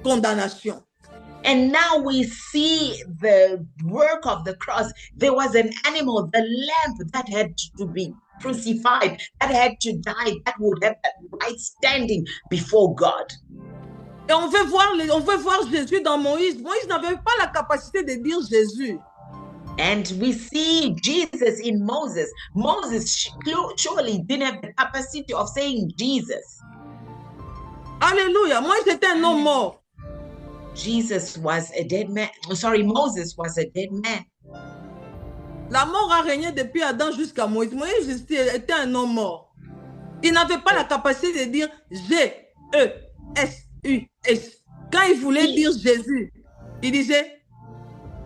condamnation. And now we see the work of the cross. There was an animal, the lamb, that had to be crucified, that had to die, that would have that right standing before God. Et on veut voir Jésus dans Moïse. Moïse n'avait pas la capacité de dire Jésus. And we see Jesus in Moses. Moses surely didn't have the capacity of saying Jesus. Alléluia. Moïse était un homme mort. Jesus was a dead man. Sorry, Moses was a dead man. La mort a régné depuis Adam jusqu'à Moïse. Moïse était un homme mort. Il n'avait pas la capacité de dire G-E-S-U-S. Quand il voulait dire Jésus, il disait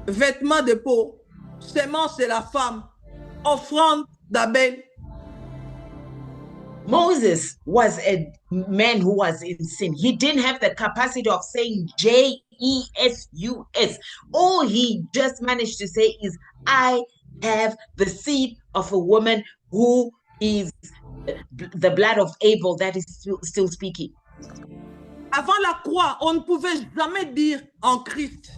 vêtements de peau, sémence de la femme, offrande d'Abel. Moses was a man who was in sin. He didn't have the capacity of saying J-E-S-U-S. All he just managed to say is, I have the seed of a woman who is the blood of Abel that is still speaking. Avant la croix, on ne pouvait jamais dire en Christ.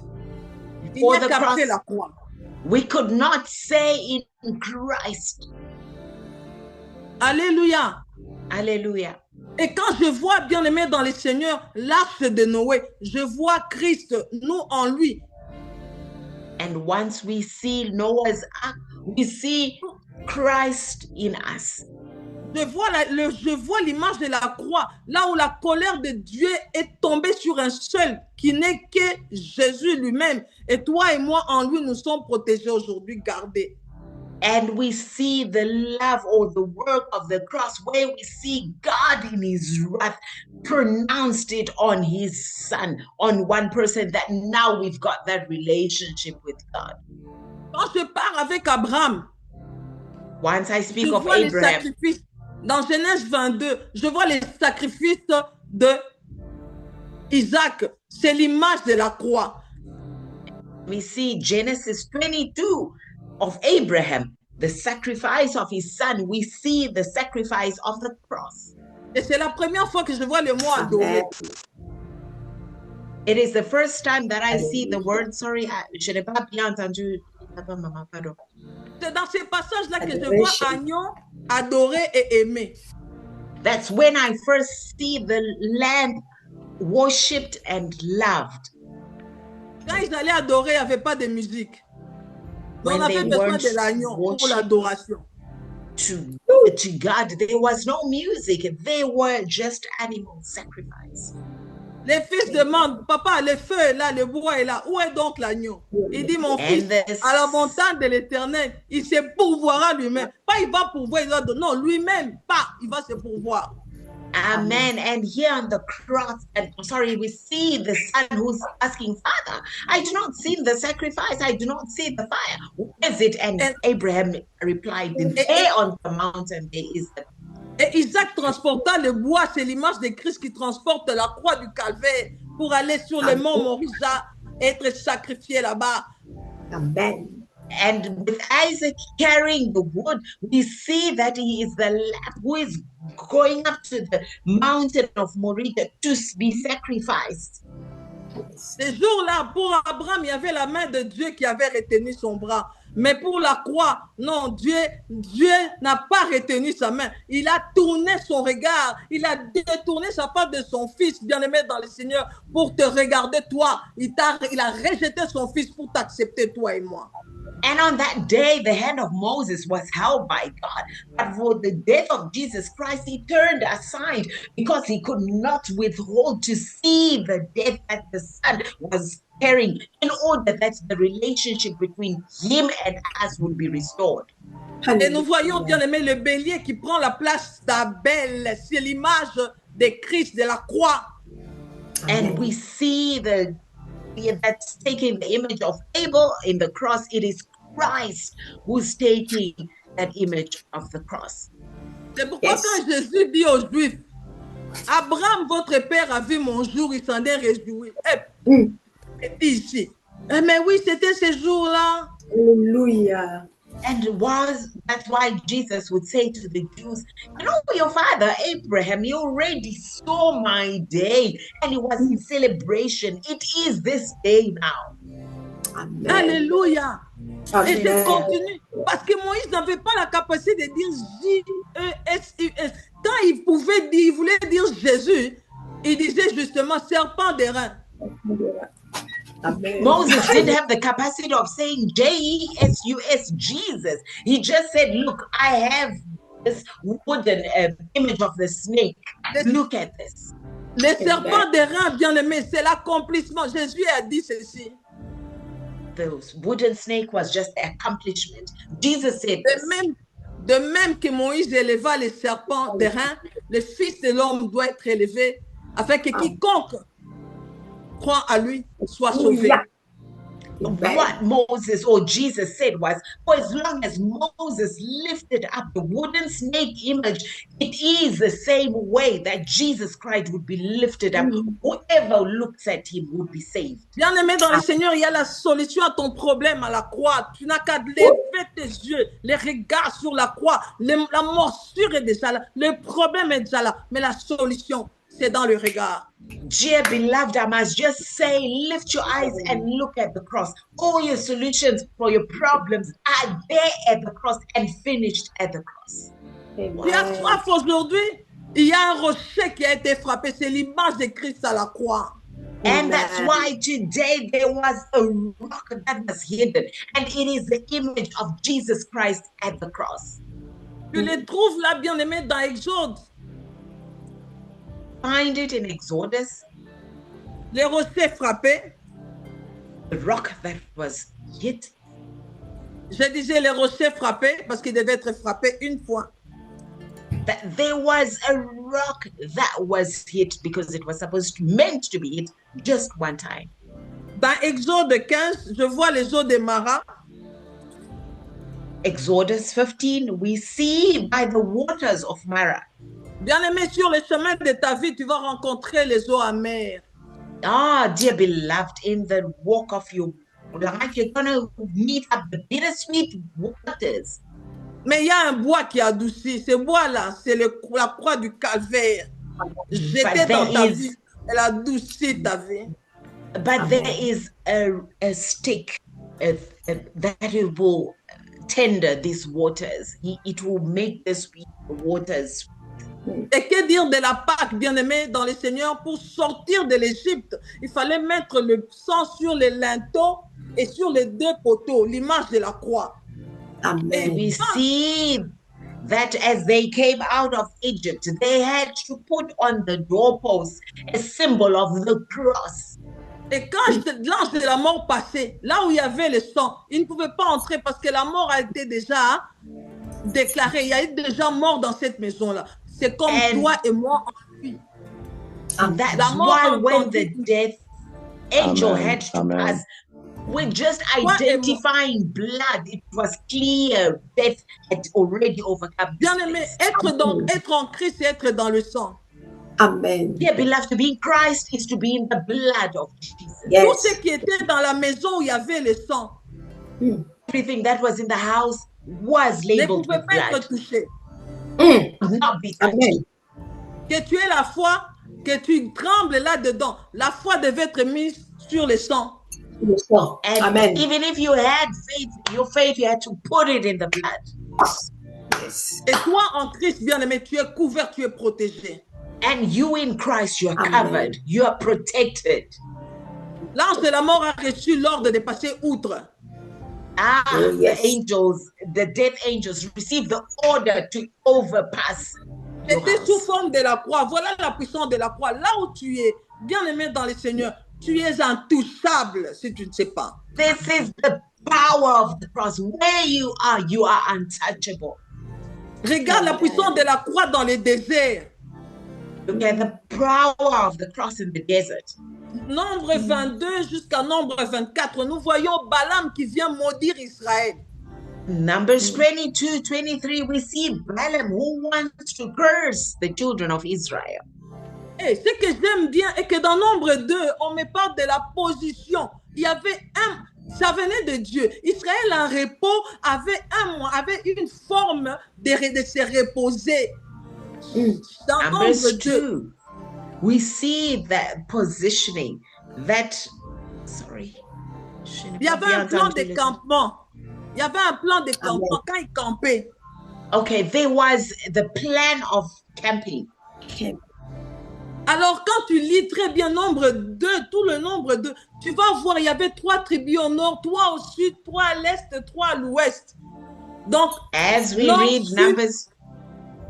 Il Before n'y a the qu'après cross, la croix. we could not say in Christ. Alléluia. Hallelujah. Et quand je vois, bien aimé dans le Seigneur, l'arche de Noé, je vois Christ, nous en lui. And once we see Noah's ark, we see Christ in us. Je vois l'image de la croix, là où la colère de Dieu est tombée sur un seul, qui n'est que Jésus lui-même. Et toi et moi, en lui, nous sommes protégés aujourd'hui, gardés. And we see the love or the work of the cross, where we see God in his wrath pronounced it on his son, on one person, that now we've got that relationship with God. Quand je pars avec Abraham, Once I speak je of vois les Abraham, sacrifices. Dans Genèse 22, je vois les sacrifices de Isaac. C'est l'image de la croix. we see Genesis 22 of Abraham, the sacrifice of his son. We see the sacrifice of the cross. Et c'est la première fois que je vois le mot adoré. It is the first time that I see the word, sorry, je n'ai pas bien entendu. Pardon. C'est dans ces passages-là que je vois agneau, adoré et aimé. That's when I first see the Lamb worshipped and loved. Quand ils allaient adorer, il n'y avait pas de musique. Donc When on avait they besoin weren't de l'agneau pour worship- l'adoration. To God, there was no music. They were just animal sacrifice. Les fils demandent, papa, le feu est là, le bois est là. Où est donc l'agneau? Il dit, mon fils, à la montagne de l'Éternel, il se pourvoira lui-même. Pas il va pourvoir, il va donner. Non, lui-même, pas, il va se pourvoir. Amen. And here on the cross, we see the son who's asking, Father, I do not see the sacrifice. I do not see the fire. Where is it? And Abraham replied, there on the mountain, there is the. Et Isaac transporta le bois, c'est l'image de Christ qui transporte la croix du calvaire pour aller sur le mont Moriah, être sacrifié là-bas. Amen. And with Isaac carrying the wood, we see that he is the lamb who is going up to the mountain of Moriah to be sacrificed. Ces jours-là, pour Abraham, il y avait la main de Dieu qui avait retenu son bras. Mais pour la croix, non, Dieu n'a pas retenu sa main. Il a tourné son regard. Il a détourné sa part de son fils, bien-aimé dans le Seigneur, pour te regarder toi. Il a rejeté son fils pour t'accepter toi et moi. And on that day, the hand of Moses was held by God. But for the death of Jesus Christ, he turned aside because he could not withhold to see the death that the Son was carrying, in order that the relationship between him and us would be restored. Et nous voyons, bien aimé, le bélier qui prend la place d'Abel. C'est l'image de Christ, de la croix. And we see that's taking the image of Abel in the cross. It is Christ who's taking that image of the cross. C'est pourquoi quand Jésus dit aux Juifs, Abraham, votre père, a vu mon jour, il s'en est réjoui. Et dit ici, mais oui, c'était ce jour-là. Alléluia. And that's why Jesus would say to the Jews, you know, your father Abraham, he already saw my day, and it was in celebration. It is this day now. Amen. Alléluia. Amen. Et je continue. Parce que Moïse n'avait pas la capacité de dire J-E-S-U-S. Quand il pouvait dire, il voulait dire Jésus, il disait justement serpent d'airain. Amen. Moses didn't have the capacity of saying J-E-S-U-S, Jesus. He just said, look, I have this wooden image of the snake. Look at this. Le serpent d'airain, bien aimé, c'est l'accomplissement. Jésus a dit ceci. The wooden snake was just the accomplishment. Jesus said this. De même que Moïse éleva les serpents d'airain, le Fils de l'homme doit être élevé afin que quiconque croit à lui soit sauvé. What Moses or Jesus said was, for as long as Moses lifted up the wooden snake image, it is the same way that Jesus Christ would be lifted up. Whoever looks at him would be saved. Bien-aimé dans le Seigneur, il y a la solution à ton problème à la croix. Tu n'as qu'à lever tes yeux, les regards sur la croix. La morsure est déjà là, le problème est déjà là, mais la solution, c'est dans le regard. Dear beloved, I must just say, lift your eyes and look at the cross. All your solutions for your problems are there at the cross and finished at the cross. Tu as soif aujourd'hui, il y a un rocher qui a été frappé, c'est l'image de Christ à la croix. And that's why today there was a rock that was hidden, and it is the image of Jesus Christ at the cross. Tu les trouves là, bien-aimé, dans Exode. Find it in Exodus. Les rochers frappés. The rock that was hit. Je disais les rochers frappés parce qu'ils devaient être frappés une fois. That there was a rock that was hit because it was meant to be hit just one time. Dans Exode 15, je vois les eaux de Mara. Exodus 15, we see by the waters of Mara. Bien-aimé, sur le chemin de ta vie, tu vas rencontrer les eaux amères. Ah, dear beloved, in the walk of your life, you're going to meet up the bittersweet waters. Mais il y a un bois qui adoucit. Ce bois-là, c'est la croix du calvaire. J'étais dans ta vie, elle adoucit ta vie. But there is a stick that will tender these waters. It will make the sweet waters. Et que dire de la Pâque, bien-aimé, dans le Seigneur, pour sortir de l'Égypte, il fallait mettre le sang sur les linteaux et sur les deux poteaux, l'image de la croix. Amen. We see that as they came out of Egypt, they had to put on the doorposts a symbol of the cross. Et quand l'ange de la mort passait, là où il y avait le sang, il ne pouvait pas entrer parce que la mort a été déjà déclarée. Il y a eu déjà mort dans cette maison-là. C'est comme toi et moi en lui. And that's why when the death angel had to pass, with just identifying blood, it was clear death had already overcome. Bien-aimé, être en Christ, c'est être dans le sang. Amen. Dear beloved, to be in Christ is to be in the blood of Jesus. Yes. Tout ce qui était dans la maison où il y avait le sang, everything that was in the house was ne labeled pouvait with pas blood. être touché. Not be touched. Amen. Que tu aies la foi, que tu trembles là-dedans. La foi devait être mise sur le sang. And Amen. even if you had faith, your faith, you had to put it in the blood. Yes. Et toi, en Christ, bien-aimé, tu es couvert, tu es protégé. And you in Christ, you are Amen. covered, you are protected. L'ange de la mort a reçu l'ordre de passer outre. Oh, yes. The death angels received the order to overpass your C'était sous house. forme de la croix. Voilà la puissance de la croix. Là où tu es, bien-aimé dans le Seigneur, tu es intouchable si tu ne sais pas. This is the power of the cross. Where you are untouchable. Regarde la puissance de la croix dans le désert. Look at the power of the cross in the desert. Nombre 22 jusqu'à nombre 24, nous voyons Balaam qui vient maudire Israël. Numbers 22, 23, we see Balaam who wants to curse the children of Israel. Et ce que j'aime bien est que dans nombre 2, on me parle de la position. Il y avait ça venait de Dieu. Israël en repos avait une forme de se reposer. Dans Numbers nombre 2, 2, we see that positioning, il y avait un plan de campement. Il y avait un plan de campement quand ils campaient. Okay, there was the plan of camping. Alors, quand tu lis très bien nombre 2, tout le nombre 2, tu vas voir, il y avait 3 tribus au nord, 3 au sud, 3 à l'est, 3 à l'ouest. Donc, As we nord, read sud, Numbers,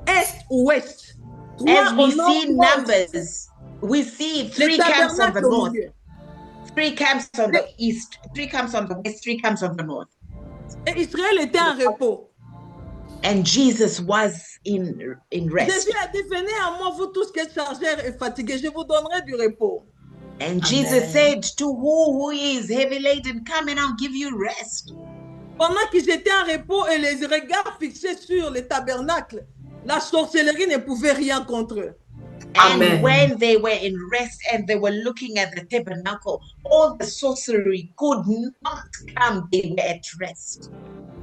est, ouest. as we Au nord, see trois au Numbers, we see Les 3 camps on the tabernacles au north, milieu. 3 camps on the east, 3 camps on the west, 3 camps on the north. Et Israël était en repos. And Jesus was in rest. Jésus a dit, venez à moi, vous tous qui êtes chargés et fatigués, je vous donnerai du repos. And Jesus said to who is heavy laden, come and I'll give you rest. Pendant qu'ils étaient en repos et les regards fixés sur les tabernacles, la sorcellerie ne pouvait rien contre eux. And Amen. when they were in rest and they were looking at the tabernacle, all the sorcery could not come. They were at rest.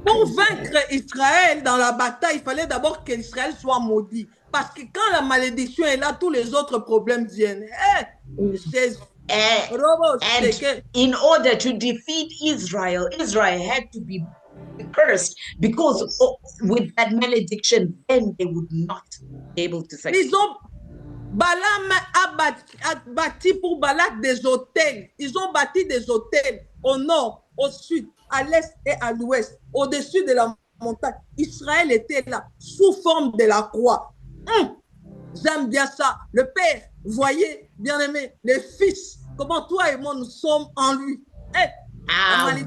Pour vaincre Israël dans la bataille, il fallait d'abord qu'Israël soit maudit. Parce que quand la malédiction est là, tous les autres problèmes viennent. And in order to defeat Israel, Israel had to be cursed because with that malediction, then they would not be able to succeed. Balaam a bâti pour Balak des hôtels. Ils ont bâti des hôtels au nord, au sud, à l'est et à l'ouest, au-dessus de la montagne. Israël était là, sous forme de la croix. J'aime bien ça. Le Père, voyez, bien-aimé, les fils, comment toi et moi nous sommes en lui.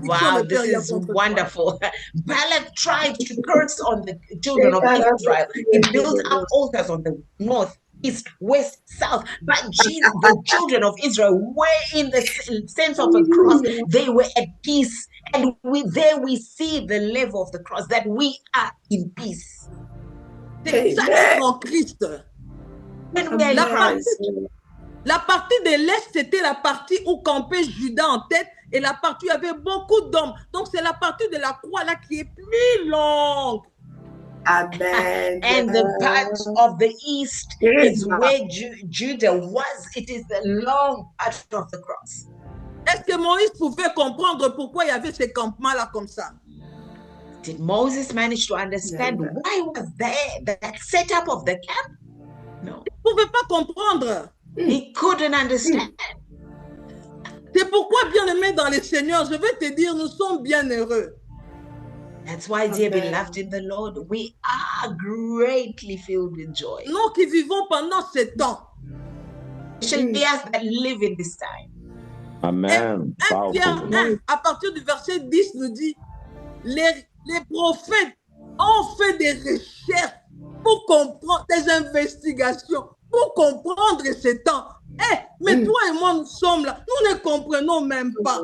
Wow, this is wonderful. Balak tried to curse on the children of Israel. He built up altars on the north, east, west, south. But Jesus, the children of Israel were in the sense of a cross. They were at peace. And there we see the level of the cross, that we are in peace. C'est ça en Christ. When we are in Christ. La partie de l'Est, c'était la partie où campait Judas en tête, et la partie où il y avait beaucoup d'hommes. Donc, c'est la partie de la croix là qui est plus longue. Amen. And the part of the east is where Judah was. It is the long part of the cross. Est-ce que Moïse pouvait comprendre pourquoi il y avait ces campements-là comme ça? Did Moses manage to understand why was there that setup of the camp? No. Il ne pouvait pas comprendre. He couldn't understand. C'est pourquoi, bien-aimé dans le Seigneur, je vais te dire, nous sommes bien heureux. That's why, dear beloved in the Lord, we are greatly filled with joy. Nous qui vivons pendant ce temps. It should be us that live in this time. Amen. 1 Pierre 1, à partir du verset 10, nous dit, les prophètes ont fait des recherches pour comprendre, des investigations, pour comprendre ce temps. Mais toi et moi, nous sommes là. Nous ne comprenons même pas.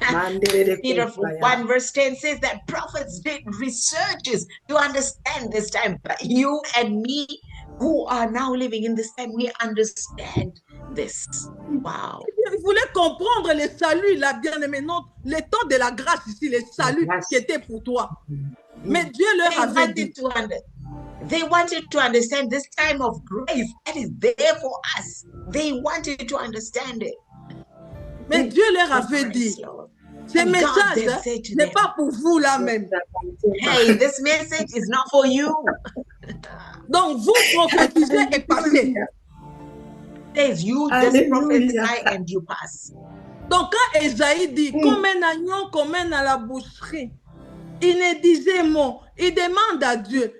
Peter 1 verse 10 says that prophets did researches to understand this time. But you and me, who are now living in this time, we understand this. Wow. Il voulait comprendre le salut, la bien-aimée, non, le temps de la grâce ici, le salut qui était pour toi. Mais Dieu leur avait dit. They wanted to understand this time of grace that is there for us. They wanted to understand it. Mais Dieu leur avait dit, ce message n'est pas pour vous là même. Hey, this message is not for you. Donc vous prophétisez et passez. Says you just prophesy and you pass. Donc, quand Esaïe dit, comme un agneau qu'on mène à la boucherie, il ne disait mot. Il demande à Dieu,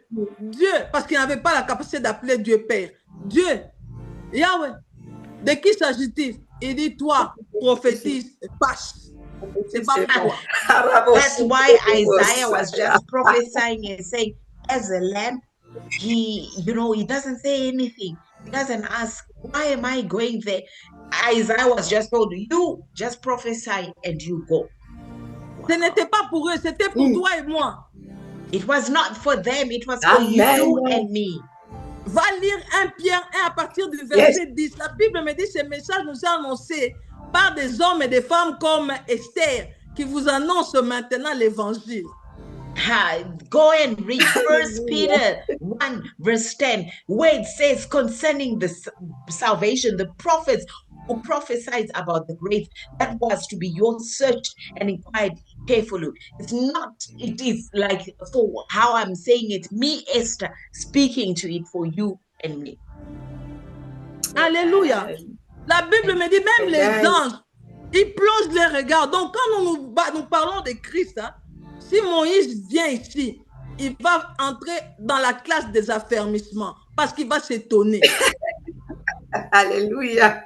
parce qu'il n'avait pas la capacité d'appeler Dieu Père. Dieu, Yahweh, de qui s'agit-il? Il dit, toi, prophétise, passe. C'est pas pour toi. That's why Isaiah was just prophesying and saying, as a lamb, he doesn't say anything. He doesn't ask, why am I going there? Isaiah was just told, you just prophesy and you go. Ce n'était pas pour eux, c'était pour toi et moi. It was not for them, it was for you and me. Va lire 1 Pierre 1 à partir du verset 10. La Bible me dit, ce message nous est annoncé par des hommes et des femmes comme Esther, qui vous annoncent maintenant l'évangile. Go and read 1 Peter 1 verse 10, where it says concerning the salvation, the prophets who prophesied about the grace that was to be yours, searched and inquired carefully. It is like, for how I'm saying it, me, Esther, speaking to it for you and me. Alléluia. La Bible me dit, même les anges, ils plongent les regards. Donc, quand nous parlons de Christ, si Moïse vient ici, il va entrer dans la classe des affermissements parce qu'il va s'étonner. Alléluia.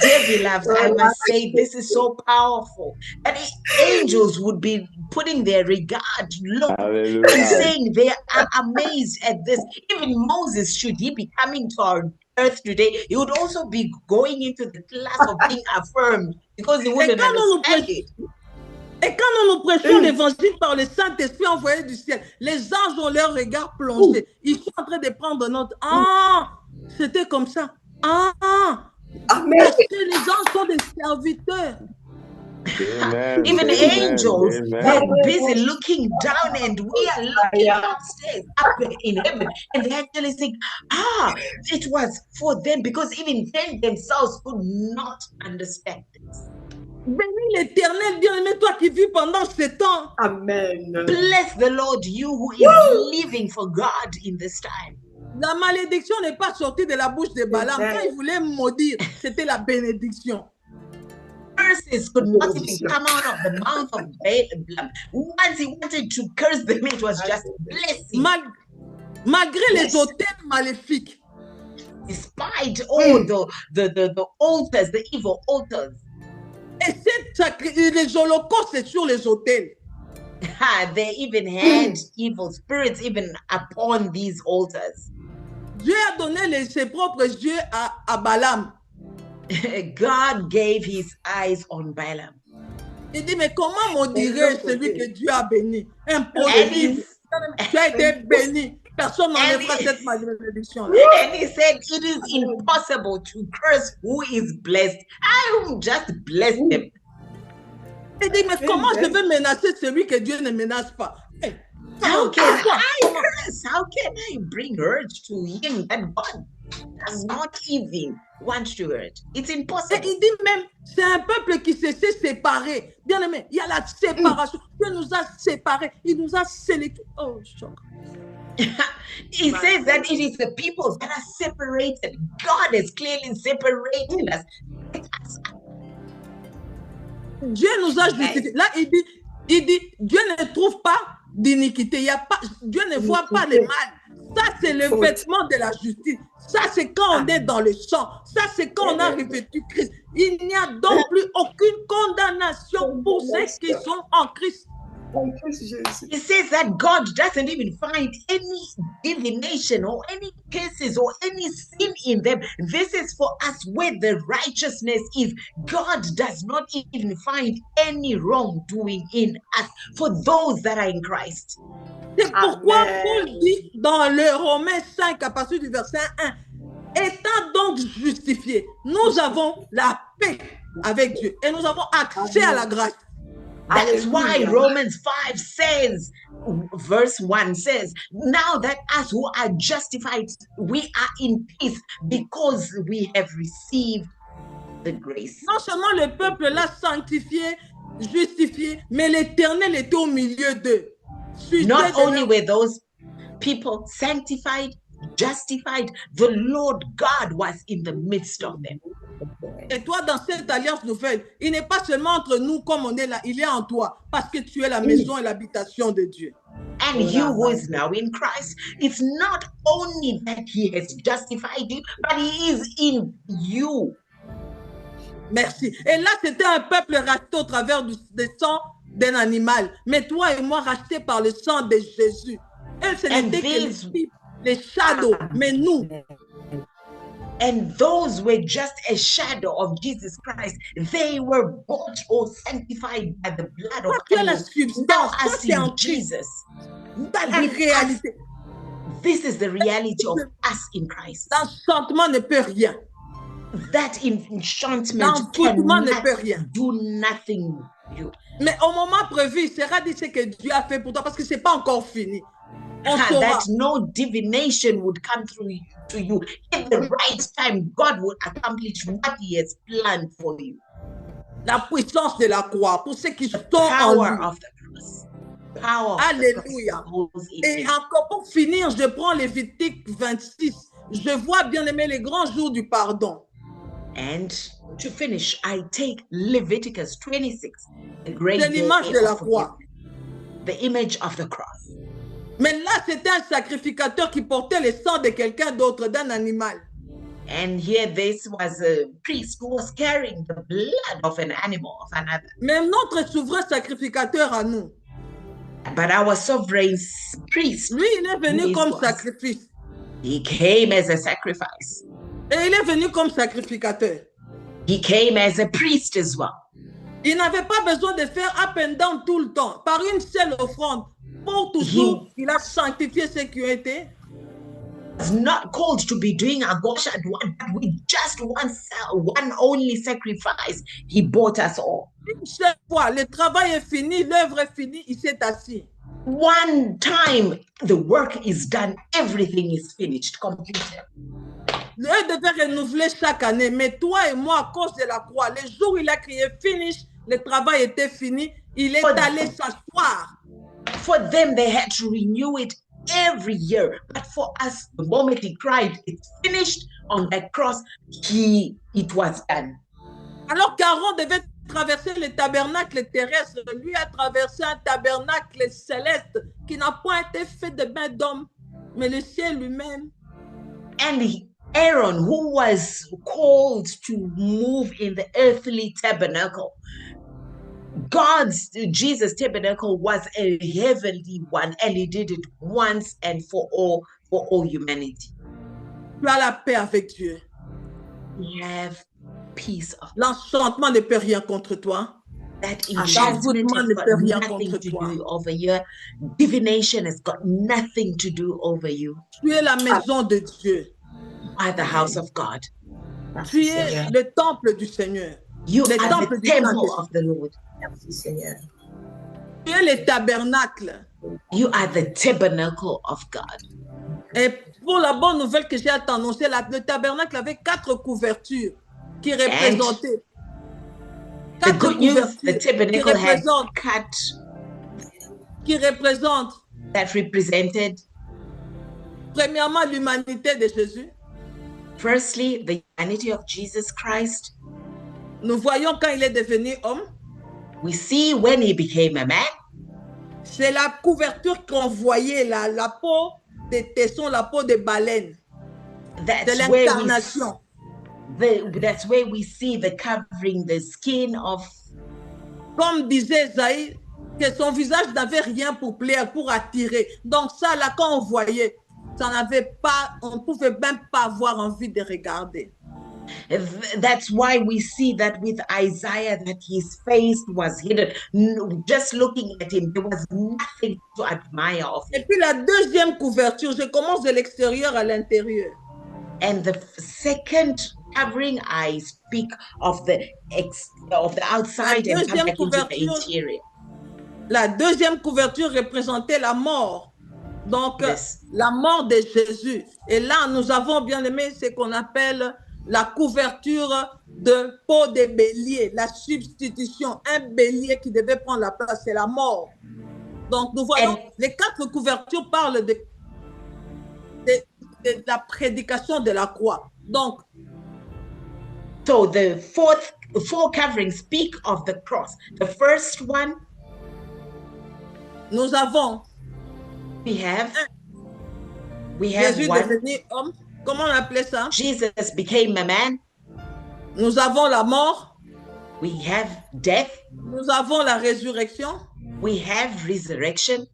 Dear beloved, I must say this is so powerful that angels would be putting their regard, look, and saying they are amazed at this. Even Moses, should he be coming to our earth today, he would also be going into the class of being affirmed because he wouldn't understand it. Et quand nous prêchons l'évangile par le Saint-Esprit envoyé du ciel, les anges ont leur regard plongé. Ils sont en train de prendre note. Ah, c'était comme ça. Ah, parce que les anges sont des serviteurs. Amen. Even angels, they're busy looking down, and we are looking upstairs, up in heaven, and they actually think, it was for them, because even they themselves could not understand this. Bénis l'Éternel, bien-aimé, toi qui vis pendant 7 ans. Amen. Bless the Lord, you who is living for God in this time. La malédiction n'est pas sortie de la bouche de Balaam. Quand il voulait maudire, c'était la bénédiction. Curses could not even come out of the mouth of Balaam. Once he wanted to curse them, it was just blessing. Malgré les autels maléfiques. Despite all the altars, the evil altars. Et les holocaustes sur les autels. They even had evil spirits even upon these altars. Dieu a donné ses propres yeux à Balaam. God gave his eyes on Balaam. Il dit, mais comment maudirais celui que Dieu a béni? Impossible. Tu as été béni. Personne n'enlèvera cette malédiction. And he said, it is impossible to curse who is blessed. I will just bless them. Il dit, mais comment je vais menacer celui que Dieu ne menace pas? Hey, how can I curse? How can I bring hurt to him that God does not even want to hurt? It's impossible. Et il dit même, c'est un peuple qui s'est séparé. Bien aimé, il y a la séparation. Dieu nous a séparés. Il nous a sélectionnés. Oh, choc. He says that it is the people that are separated. God has clearly separated us. Dieu nous a justifiés. Là, il dit, Dieu ne trouve pas d'iniquité. Dieu ne voit pas le mal. Ça, c'est le vêtement de la justice. Ça, c'est quand on est dans le sang. Ça, c'est quand on a revêtu Christ. Il n'y a donc plus aucune condamnation pour ceux qui sont en Christ. It says that God doesn't even find any divination or any cases or any sin in them. This is for us where the righteousness is. God does not even find any wrongdoing in us for those that are in Christ. C'est pourquoi Paul dit dans le Romains 5 à partir du verset 1, étant donc justifiés, nous avons la paix avec Dieu et nous avons accès à la grâce. That's why Romans 5 says, verse 1 says, now that us who are justified, we are in peace because we have received the grace. Non seulement le peuple l'a sanctifié, justifié, mais l'Éternel était au milieu d'eux. Not only were those people sanctified, justified, the Lord God was in the midst of them. Et toi, dans cette alliance nouvelle, il n'est pas seulement entre nous comme on est là, il est en toi parce que tu es la maison et l'habitation de Dieu. And you who is now in Christ, it's not only that he has justified you, but he is in you. Merci. Et là, c'était un peuple racheté au travers du sang d'un animal. Mais toi et moi, rachetés par le sang de Jésus. Et ce n'était que les shadows, mais nous. And those were just a shadow of Jesus Christ. They were bought or sanctified by the blood of animals. Now as in Jesus. This is the reality of us in Christ. L'enchantement ne peut rien. That enchantment cannot do nothing with you. Mais au moment prévu, il sera dit ce que Dieu a fait pour toi parce que ce n'est pas encore fini. That no divination would come through to you. At the right time, God would accomplish what he has planned for you. La puissance de la croix pour ceux qui sont en lui. Of the cross. Power. Alléluia. Et encore pour finir, je prends Lévitique 26. Je vois, bien aimé, les grands jours du pardon. And to finish, I take Leviticus 26, the great day de la croix. The image of the cross. Mais là, c'était un sacrificateur qui portait le sang de quelqu'un d'autre, d'un animal. And here this was a priest who was carrying the blood of an animal, of another. Mais notre souverain sacrificateur à nous. But our sovereign priest. Lui, il est venu comme sacrifice. He came as a sacrifice. Et il est venu comme sacrificateur. He came as a priest as well. Il n'avait pas besoin de faire up and down tout le temps. Par une seule offrande, pour toujours, il a sanctifié ceux qui ont été. Was not called to be doing a gosh at one, but with just one only sacrifice, he bought us all. Une seule fois, le travail est fini, l'œuvre est finie, il s'est assis. One time, the work is done, everything is finished, completed. Dieu devait renouveler chaque année, mais toi et moi, à cause de la croix, le jour où il a crié finish, le travail était fini, il est allé s'asseoir. For them, they had to renew it every year. But for us, the moment he cried, it's finished on that cross, it was done. Alors qu'Aaron devait traverser le tabernacle terrestre, lui a traversé un tabernacle céleste qui n'a point été fait de main d'homme, mais le ciel lui-même. And Aaron, who was called to move in the earthly tabernacle, Jesus' tabernacle was a heavenly one, and he did it once and for all humanity. Tu as la paix avec Dieu. You have peace of l'enchantement ne peut rien contre toi. That enchantment has got nothing to do over you. Divination has got nothing to do over you. Tu es la maison de Dieu. By the house of God. Tu es le temple du Seigneur. You are the temple of the Lord. Merci Seigneur. Tu es le tabernacle. You are the tabernacle of God. Et pour la bonne nouvelle que j'ai à t'annoncer, le tabernacle avait 4 couvertures qui représentaient. The good news, the tabernacle had 4 qui représentent. That represented. Premièrement, l'humanité de Jésus. Firstly, the humanity of Jesus Christ. Nous voyons quand il est devenu homme. We see when he became a man. C'est la couverture qu'on voyait, la peau de tesson, la peau de baleine. De l'incarnation. That's where we see the covering, the skin of. Comme disait Isaïe, que son visage n'avait rien pour plaire, pour attirer. Donc ça, là, quand on voyait, ça n'avait pas, on ne pouvait même pas avoir envie de regarder. That's why we see that with Isaiah, that his face was hidden. Just looking at him, there was nothing to admire of him. Et puis la deuxième couverture, je commence de l'extérieur à l'intérieur. And the second covering, I speak of the outside and come back into the interior. La deuxième couverture représentait la mort. Donc, la mort de Jésus. Et là, nous avons bien aimé ce qu'on appelle la couverture de peau de bélier, la substitution, un bélier qui devait prendre la place, c'est la mort. Donc, nous voyons, les 4 couvertures parlent de la prédication de la croix. Donc, So the four coverings speak of the cross. The first one, nous avons we have Jésus one. devenu homme. Comment on appelait ça? Jesus became a man. Nous avons la mort. We have death. Nous avons la résurrection. We have resurrection.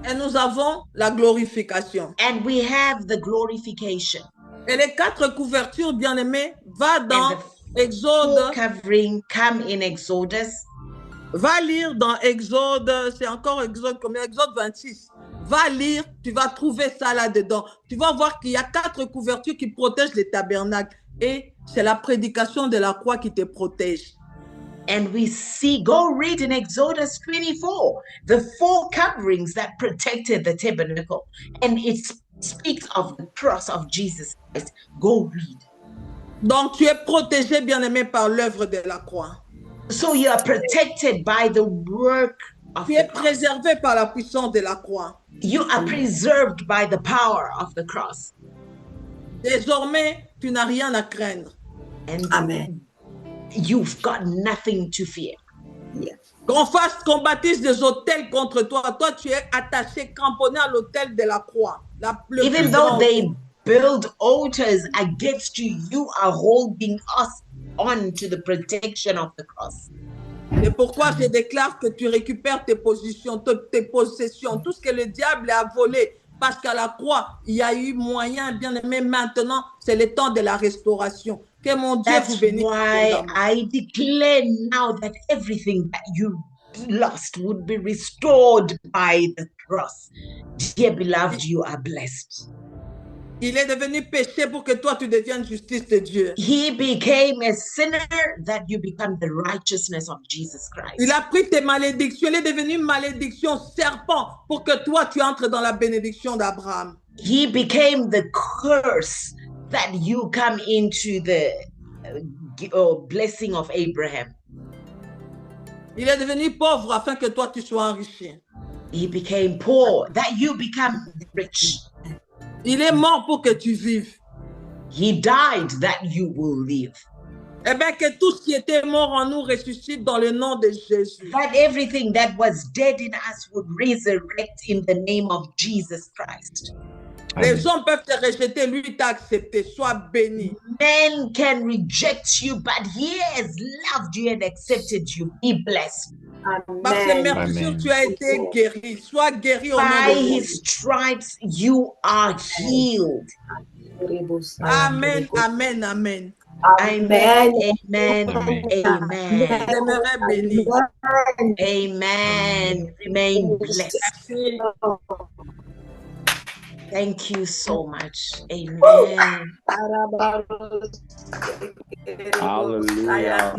Et nous avons la glorification. And we have the glorification. Et les 4 couvertures, bien-aimés, va dans And Exode. the covering come in Exodus. Va lire dans Exode, c'est encore Exode combien? Exode 26. Va lire, tu vas trouver ça là-dedans. Tu vas voir qu'il y a 4 couvertures qui protègent les tabernacles. Et c'est la prédication de la croix qui te protège. And we see, go read in Exodus 24, the 4 coverings that protected the tabernacle. And it speaks of the cross of Jesus Christ. Go read. Donc tu es protégé, bien-aimé, par l'œuvre de la croix. So you are protected by the work of Tu the es cross. préservé par la puissance de la croix. You are preserved by the power of the cross. Désormais, tu n'as rien à craindre. And Amen. you've got nothing to fear. Yes. Qu'on bâtisse des hôtels contre toi. Toi, tu es attaché, cramponné à l'autel de la croix. Le Even plus though grand. they build altars against you, you are holding us on to the protection of the cross. C'est pourquoi je déclare que tu récupères tes positions, tes possessions, tout ce que le diable a volé. Parce qu'à la croix, il y a eu moyen, bien aimé. Maintenant, c'est le temps de la restauration. Que mon Dieu vous That's bénisse. why I declare now that everything that you lost would be restored by the cross. Dear beloved, you are blessed. Il est devenu péché pour que toi, tu deviennes justice de Dieu. He became a sinner that you become the righteousness of Jesus Christ. Il a pris tes malédictions. Il est devenu malédiction, serpent, pour que toi, tu entres dans la bénédiction d'Abraham. He became the curse that you come into the blessing of Abraham. Il est devenu pauvre afin que toi, tu sois enrichi. He became poor that you become rich. Il est mort pour que tu vives. He died that you will live. Eh bien, que tout ce qui était mort en nous ressuscite dans le nom de Jésus. That everything that was dead in us would resurrect in the name of Jesus Christ. Les hommes peuvent te rejeter, lui t'a accepté. Sois béni. Men can reject you, but he has loved you and accepted you. Be blessed. Par ses Amen. meurtrissures, tu as été guéri. Sois guéri au nom By de his Jésus. stripes, you are healed. Amen, amen, amen. Amen. Amen. Amen. Amen. Demeurez béni. Amen. Remain blessed. Merci. Thank you so much. Amen. Hallelujah.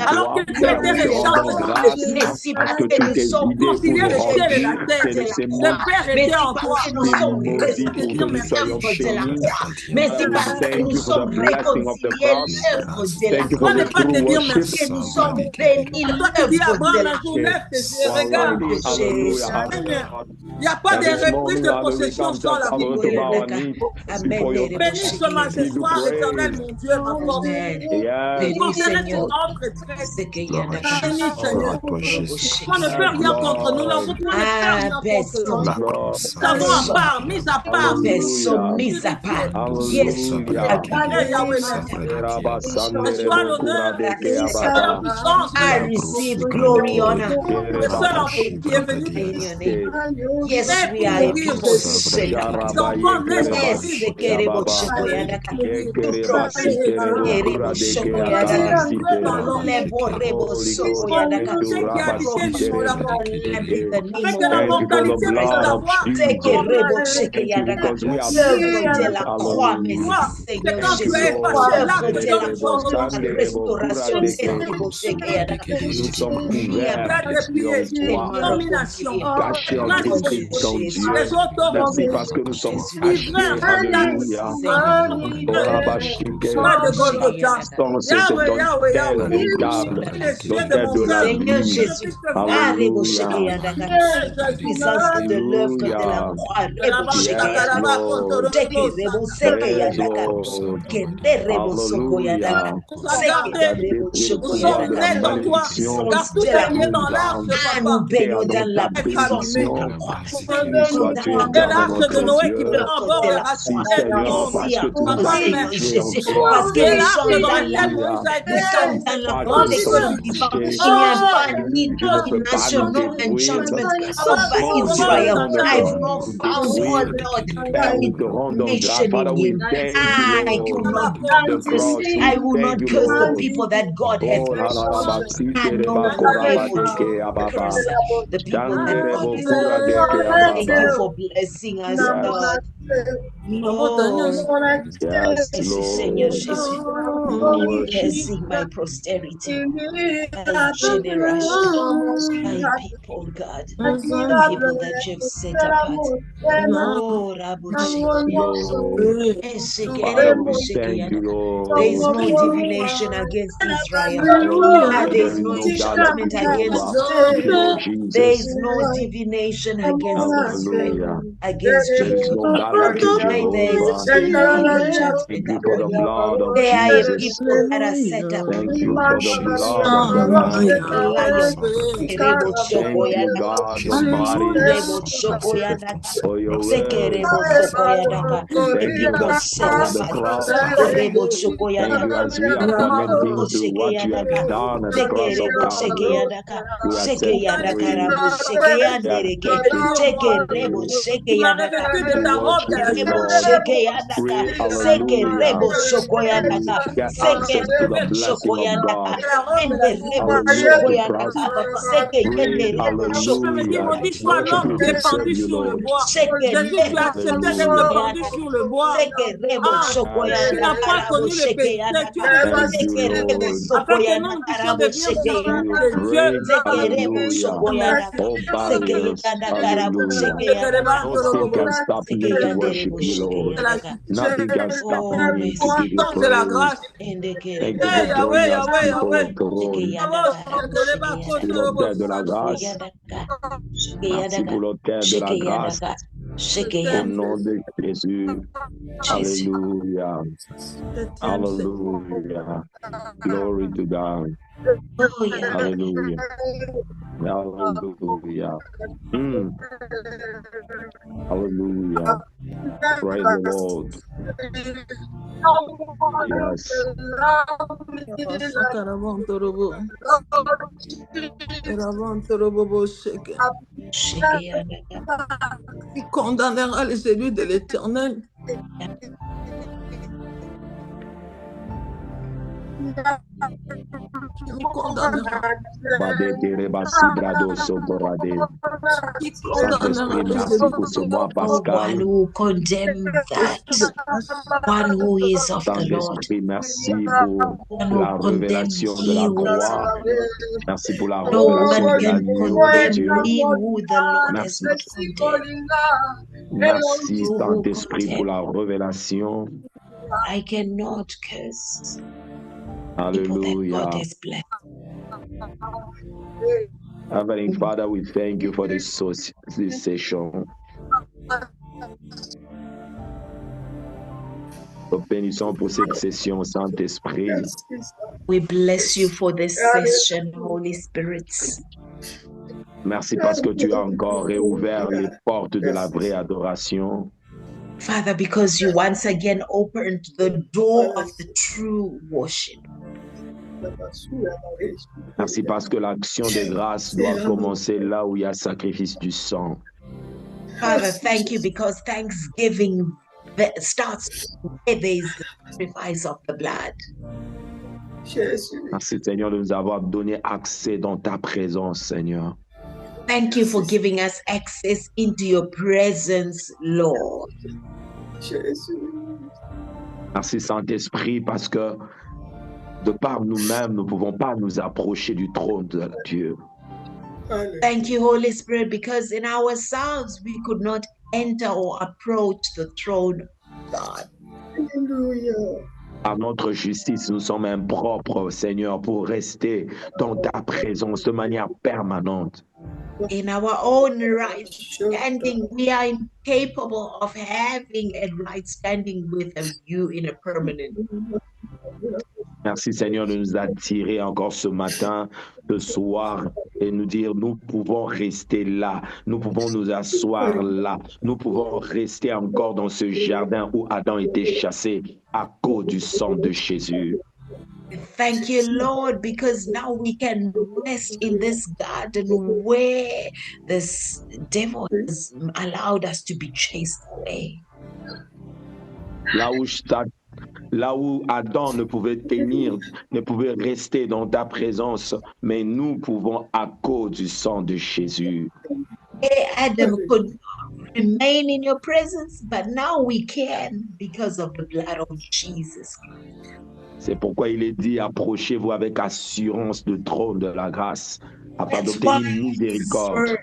Alors que tu étais Merci parce que nous sommes considérés considérés de la terre. Le Père était en toi. nous sommes réconciliés l'œuvre de la croix. Merci parce que nous sommes réconciliés l'œuvre de la croix. On ne peut pas te dire merci. Que nous sommes bénis Toi qui dis l'œuvre de Abraham, la un jour croix. lève tes yeux, regarde. Il n'y a pas de reprise de possession sans la bénis seulement ce soir, éternel, mon Dieu, ma force. Pour gérer tes ordres très bénis, Seigneur. On ne peut rien contre nous, l'autre, on ne peut rien contre nous. Nous avons à part, mis à part. Mis à part. Yes. Sois l'honneur, la puissance, I receive glory, honor. le seul enfant qui est venu. Yes, we are a people saved. Leborebo Holy soko Ghost, yadaka. thank you, L'immunité qui a Rabba habité sur mon From labo. every the name Afin of que la Thank you for the mortalité puisse blood of avoir Seke Jesus. rebo seke Thank you yadaka. because we are L'œuvre free. de la croix, merci Hallelujah. c'est Seigneur quand tu Thank you, es Jésus. Lord. effacé, là L'œuvre que les de hommes la sont croix, la Sanderebo, restauration kuradeke. seke rebo seke yadaka. Nous sommes Mia couverts Prêtre et sur prier. toi, tellement Domination. reconnaissant. cachés en Oh Christ en Jésus, Les Dieu. autres Merci tombent. parce que nous sommes Jésus. cachés. Merci Alléluia. Seigneur. Orabashike. Pas de Seke Golgotha. yadaka. Sang, c'est Yahweh, ton Yahweh, tel Yahweh. véritable, Et les cieux de l'autel mon de la cœur, Seigneur vie. que je Jésus, puisse te voir. Arebo Alléluia. Sheke Yadaka. Eh, Jésus. Puissance de l'œuvre de la Alléluia. croix, De la Rebo bande, Sheke Yes, Yadaka. Lord. Seke Rebo Seke Yes, Yadaka. Lord. Kende Rebo Soko Yadaka. Alléluia. nous a Seke Tu as gardés. Rebo Nous Shoko dépouillé sommes de Yadaka. la nés en toi. malédiction. Car Puissance tout de est la lié Nous dans croix. l'arche, Ah, papa. nous entrés baignons dans dans la ta Et puissance de calmé. ta bénédiction. croix. Béni Baignons dans sois-tu la Et éternel l'arche de notre puissance Noé de qui Dieu. prend l'œuvre bord de et la Merci croix. racisait tout le Seigneur monde. parce Merci que à tu nous vous, as Papa, Seigneur purifiés merci. en Jésus, toi. parce que Et nous l'arche sommes dans dans la laquelle Alléluia. Moïse a nous été sommes fait. dans la Toi qui Rempli protection de... divine. sanctifié, Il n'y a pas Oh! need je ne peux pas nous condemnation, no dépouiller enchantment Papa, over avant de comment Israel. rendre Satan I've encore, not nous found, oh détruire. Lord, Père, any nous te rendons grâce. condemnation Father, in we him. thank you, I Lord. cannot The curse. cross, I we will thank not you, curse the Lord. people that God have Oh, la la la ba, chosen. si I te re ba, know ko not ra ba able de to ke ya ba ba. curse the people that Shandere God bo has kura de chosen. ke ya ba Thank ba. you for blessing us, Yes, Lord. Oh, yes, merci Seigneur Lord. Jésus. We worship. Blessing my posterity, my generation, my people, God, the people that you've set apart. Oh, Rabu Yes, Lord. Father, we thank you, there is Lord. no divination against Israel. Hallelujah. There There is is no no God like enchantment Jehovah. against Thank you, Lord Judah. There Jesus. is no divination against Israel, Hallelujah. against There is Jacob. no God like you, Neither Jehovah. is any Thank enchantment you for the upon them. blood of They are a Jesus. people that are set Thank apart. you for the blood of the The Lamb. lion. Rebo Thank you, Sokoyadaka. God, the bodies Rebo Sokoyadaka. for your word. Sekerebo Sokoyadaka. The Thank you for people the set blood on the apart. cross. Rebo Thank you Sokoyadaka. as we are Rebo connecting to what you have Sekeyadaka. done at the cross of Sekerebo Calvary. Sekeyadaka. We are set Sekeyadaka free. Rabo We are Sekeyandereke. set Sekerebo free. Tu m'as Sekeyadaka. revêtu de We ta robe de worship la you, Rebo Lord. Shekeyadaka. Pray, hallelujah. Sekerebo We Sokoyadaka. get access to the Sekerebo blessing of Sokoyadaka. God. la robe de la Enderebo Hallelujah. To Sokoyadaka. prosper. Pray, Sekeyenderebo Je me dis, hallelujah. maudit To soit worship l'homme you, qui to est serve pendu you, sur le Lord. bois. Jésus, tu as accepté d'être Hallelujah. pendu sur le bois. Sekerebo Ah, Yes. tu sokoyanda n'as pas karabo connu le péché, tu shekeyandaka. as connu Thank you, Sekerebo Lord. afin que sokoyanda nous puissions karabo devenir des enfants We shekeyandaka. de Dieu. pray, Sekerebo hallelujah. Merci. sokoyandaka. Oh, barriers, Sekeyanda karabo hallelujah. shekeyandaka. Nothing can stop me to Sekeyanderebo worship you, Lord. C'est la shekeyandaka. justice. Nothing can stop Oh, me to merci. give you C'est la praise. grâce. Thank Endekerebo you for Eh, bringing Yahweh, us Yahweh, sokoyandaka. people Yahweh. of the Lord, Sekeyanda karabo sur shekeyandaka. l'autel de la grâce. Shekeyandaka. Merci Shekeyandaka. pour l'autel de la grâce. Shekeyandaka. Au Shekeyandaka. nom de Jésus. Jésus. Alléluia. Je t'aime, Seigneur. Hallelujah. Glory to God. Oh, Yahweh. Hallelujah. Hallelujah. Mm. Hallelujah. Praise the Lord. Yes. Caravane Torobo. Caravane Torobo Sheke. Shekeyandaka. Qui condamnera les élus de l'Éternel? Qui condamnera? Qui condamnera Saint-Esprit, les merci élus? pour ce mois Oh, one pascal. who condemns that, one who is of the Lord, Saint-Esprit, merci pour one who la condemns révélation de he la who is of croix. the Lord. Merci pour la No révélation one de can l'agneau de condemn Dieu. him who the Lord has Merci. not condemned. Merci, You who Saint-Esprit, pour condemn, la révélation. I cannot curse people that God Hallelujah. has blessed. Heavenly Father, we thank you for this session. Nous bénissons pour cette session, Saint-Esprit. We bless you for this session, Holy Spirit. Merci parce que tu as encore réouvert les portes de la vraie adoration. Father, because you once again opened the door of the true worship. Merci parce que l'action de grâce doit commencer là où il y a sacrifice du sang. Father, thank you because Thanksgiving starts where there is the sacrifice of the blood. Jésus. Merci Seigneur de nous avoir donné accès dans ta présence, Seigneur. Thank you for giving us access into your presence, Lord. Jésus. Merci Saint-Esprit parce que de par nous-mêmes, nous ne pouvons pas nous approcher du trône de Dieu. Alléluia. Thank you, Holy Spirit, because in ourselves we could not enter or approach the throne of God. Alléluia. Par notre justice, nous sommes impropres, Seigneur, pour rester dans ta présence de manière permanente. In our own right standing, we are incapable of having a right standing with you in a permanent. Merci Seigneur de nous attirer encore ce matin, ce soir, et nous dire nous pouvons rester là, nous pouvons nous asseoir là, nous pouvons rester encore dans ce jardin où Adam était chassé à cause du sang de Jésus. Thank you, Lord, because now we can rest in this garden where this devil has allowed us to be chased away. Là où Adam ne pouvait tenir, ne pouvait rester dans ta présence, mais nous pouvons à cause du sang de Jésus. Adam could remain in your presence, but now we can because of the blood of Jesus. C'est pourquoi il est dit, approchez-vous avec assurance du trône de la grâce, afin That's d'obtenir why miséricorde. sir,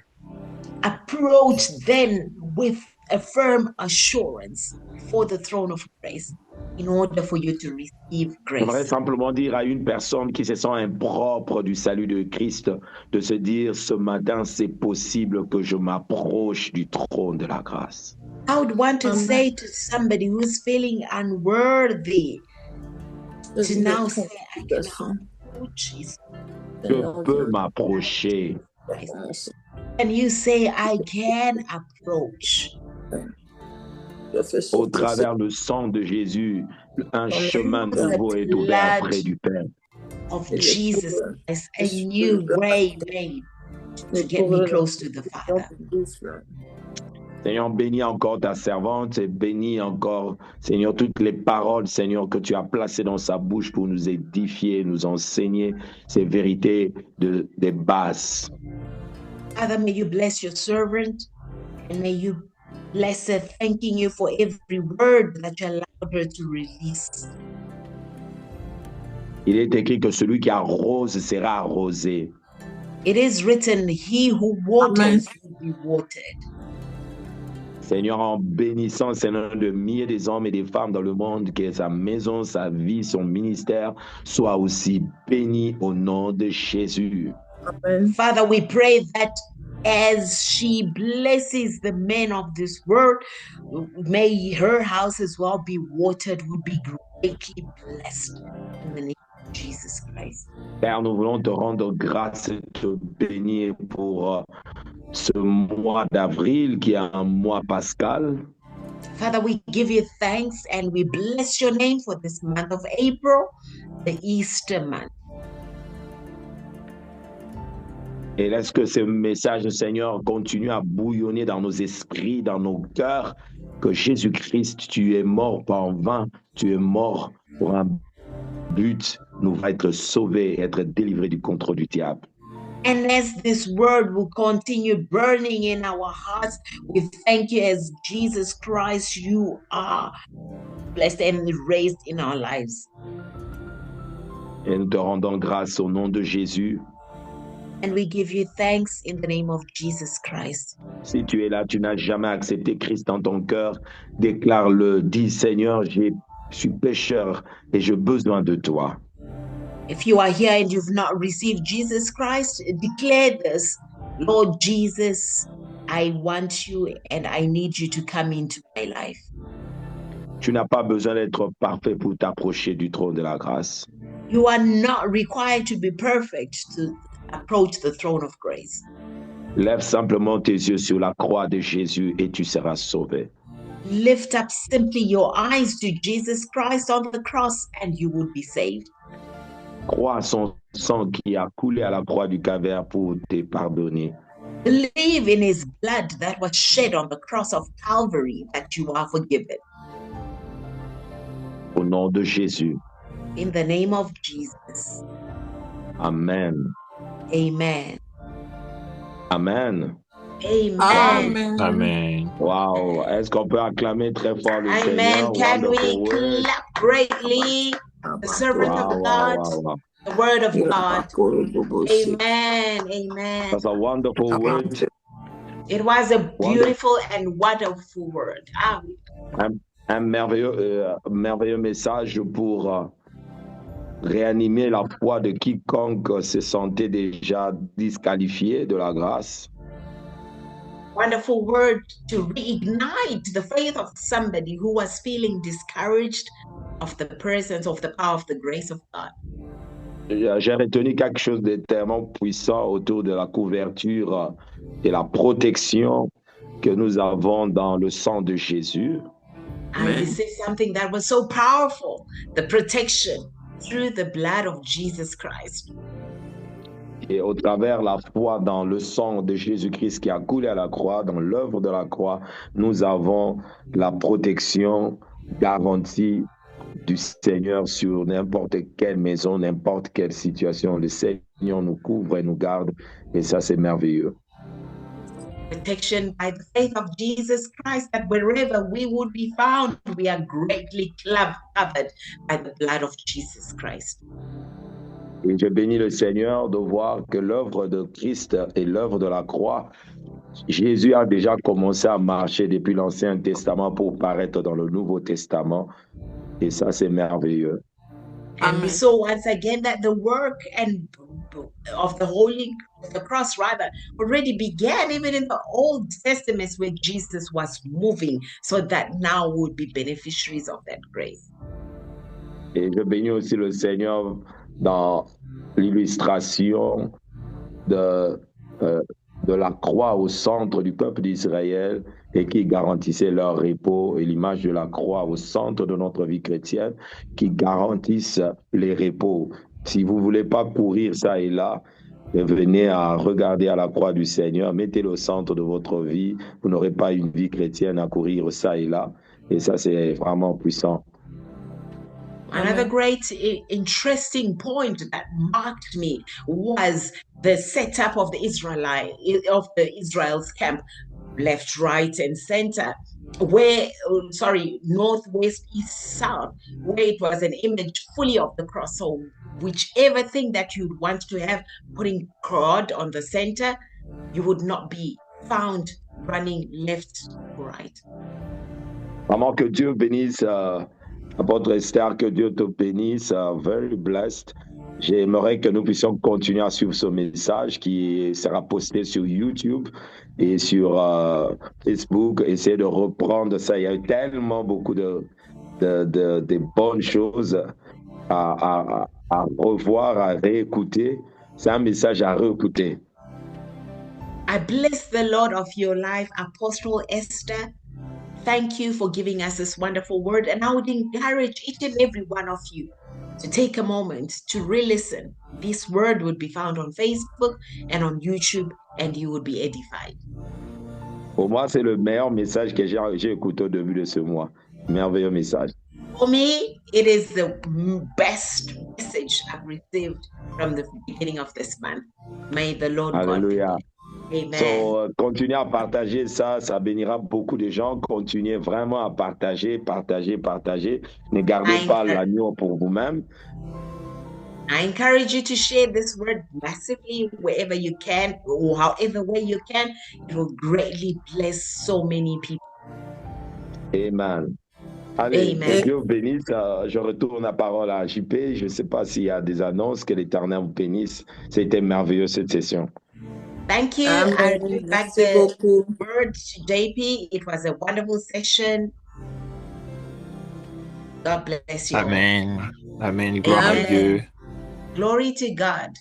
approach then with a firm assurance for the throne of grace in order for you to receive J'aimerais grace. simplement dire à une personne qui se sent impropre du salut de Christ de se dire ce matin, c'est possible que je m'approche du trône de la grâce. I would want to Amen. say to somebody who's feeling unworthy to now say, I can approach Jesus. Je peux m'approcher. And you say, I can approach. Au travers le sang de Jésus, un chemin nouveau est ouvert près du Père. Of Jesus Christ, a new way made to get me close to the Father. Seigneur, bénis encore ta servante et bénis encore, Seigneur, toutes les paroles, Seigneur, que tu as placées dans sa bouche pour nous édifier, nous enseigner ces vérités des bases. Father, may you bless your servant and may you bless her, thanking you for every word that you allowed her to release. Il est écrit que celui qui arrose sera arrosé. It is written, he who waters will be watered. Seigneur, en bénissant, Seigneur, de milliers des hommes et des femmes dans le monde, que sa maison, sa vie, son ministère soit aussi béni au nom de Jésus. Amen. Father, we pray that as she blesses the men of this world, may her house as well be watered, will be greatly blessed in the name of Jesus Christ. Père, nous voulons te rendre grâce et te bénir pour ce mois d'avril qui est un mois pascal. Father, we give you thanks and we bless your name for this month of April, the Easter month. Et laisse que ce message, Seigneur, continue à bouillonner dans nos esprits, dans nos cœurs, que Jésus-Christ, tu es mort pas en vain, tu es mort pour un but, nous va être sauvés, être délivrés du contrôle du diable. And as this word will continue burning in our hearts, we thank you as Jesus Christ, you are blessed and raised in our lives. Et nous te rendons grâce au nom de Jésus. And we give you thanks in the name of Jesus Christ. Si tu es là, tu n'as jamais accepté Christ dans ton cœur, déclare-le, dis Seigneur, je suis pécheur et j'ai besoin de toi. If you are here and you've not received Jesus Christ, declare this, Lord Jesus, I want you and I need you to come into my life. Tu n'as pas besoin d'être parfait pour t'approcher du trône de la grâce. You are not required to be perfect to approach the throne of grace. Lève simplement tes yeux sur la croix de Jésus et tu seras sauvé. Lift up simply your eyes to Jesus Christ on the cross and you will be saved. Crois à son sang qui a coulé à la croix du Calvaire pour te pardonner. Believe in his blood that was shed on the cross of Calvary that you are forgiven. Au nom de Jésus. In the name of Jesus. Amen. Amen. Amen. Amen. Amen. Amen. Wow. Est-ce qu'on peut acclamer très fort le Seigneur? Amen. Can we Wonderful word. clap greatly? The servant Wow, of wow, God, wow, wow. the word of God. Amen. Amen. That's a wonderful word. It was a beautiful and wonderful word. Un merveilleux message pour réanimer la foi de quiconque se sentait déjà disqualifié de la grâce. Wonderful word to reignite the faith of somebody who was feeling discouraged of the presence of the power of the grace of God. J'ai retenu quelque chose de tellement puissant autour de la couverture et la protection que nous avons dans le sang de Jésus. I see something that was so powerful, the protection through the blood of Jesus Christ. Et au travers la foi dans le sang de Jésus-Christ qui a coulé à la croix, dans l'œuvre de la croix, nous avons la protection garantie du Seigneur sur n'importe quelle maison, n'importe quelle situation. Le Seigneur nous couvre et nous garde, et ça, c'est merveilleux. Protection by the faith of Jesus Christ, that wherever we would be found, we are greatly covered by the blood of Jesus Christ. Et je bénis le Seigneur de voir que l'œuvre de Christ et l'œuvre de la croix, Jésus a déjà commencé à marcher depuis l'Ancien Testament pour paraître dans le Nouveau Testament. Et ça, c'est merveilleux. And we saw once again that the work of the cross rather already began even in the Old Testament where Jesus was moving, so that now we would be beneficiaries of that grace. Et je bénis aussi le Seigneur dans l'illustration de la croix au centre du peuple d'Israël et qui garantissait leur repos, et l'image de la croix au centre de notre vie chrétienne qui garantissent les repos. Si vous ne voulez pas courir ça et là, venez à regarder à la croix du Seigneur, mettez-le au centre de votre vie. Vous n'aurez pas une vie chrétienne à courir ça et là. Et ça, c'est vraiment puissant. Another great, interesting point that marked me was the setup of the Israel's camp, left, right, and center, north, west, east, south, where it was an image fully of the cross. So whichever thing that you'd want to have, putting God on the center, you would not be found running left or right. Vraiment que Dieu bénisse Apôtre Esther, que Dieu te bénisse. Very blessed. J'aimerais que nous puissions continuer à suivre ce message qui sera posté sur YouTube et sur Facebook. Essayer de reprendre ça. Il y a eu tellement beaucoup de bonnes choses à revoir, à réécouter. C'est un message à réécouter. I bless the Lord of your life, Apostle Esther. Thank you for giving us this wonderful word. And I would encourage each and every one of you to take a moment to re-listen. This word would be found on Facebook and on YouTube, and you would be edified. Pour moi, c'est le meilleur message que j'ai écouté au début de ce mois. Merveilleux message. For me, it is the best message I've received from the beginning of this month. May the Lord Alléluia. God. Amen. So, continuez à partager ça, ça bénira beaucoup de gens. Continuez vraiment à partager. Ne gardez pas l'agneau pour vous-même. I encourage you to share this word massively wherever you can, or however way you can. It will greatly bless so many people. Amen. Allez, Amen. Dieu vous bénisse. Je retourne la parole à JP. Je ne sais pas s'il y a des annonces. Que l'Éternel vous bénisse. C'était merveilleux cette session. Thank you. Amen. I give back Merci the beaucoup. word to JP. It was a wonderful session. God bless you. Amen. Amen. Gloire à Amen. Dieu. Glory to God.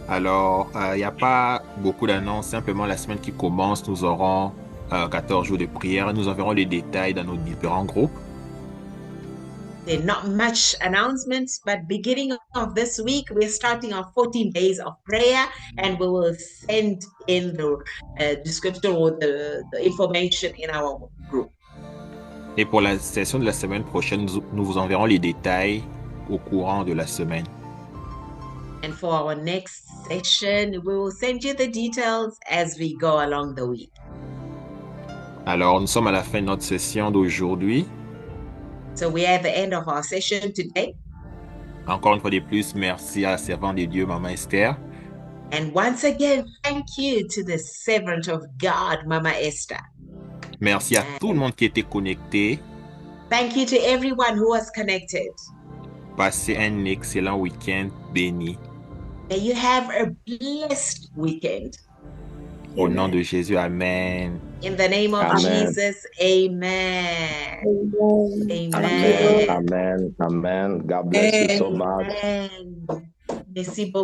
Alors, il n'y a pas beaucoup d'annonces. Simplement, la semaine qui commence, nous aurons 14 jours de prière. Nous enverrons les détails dans nos différents groupes. There are not much announcements, but beginning of this week, we're starting our 14 days of prayer, and we will send in the description or the information in our group. Et pour la session de la semaine prochaine, nous vous enverrons les détails au courant de la semaine. And for our next session, we will send you the details as we go along the week. Alors, nous sommes à la fin de notre session d'aujourd'hui. So we are at the end of our session today. Encore une fois de plus, merci à la servante de Dieu, Maman Esther. And once again, thank you to the servant of God, Mama Esther. Merci à tout le monde qui était connecté. Thank you to everyone who was connected. Passez un excellent week-end béni. May you have a blessed weekend. Au nom de Jésus, Amen. In the name of Amen. Jesus, amen. Amen. Amen. Amen. Amen. God bless you so much. Amen. Merci beaucoup.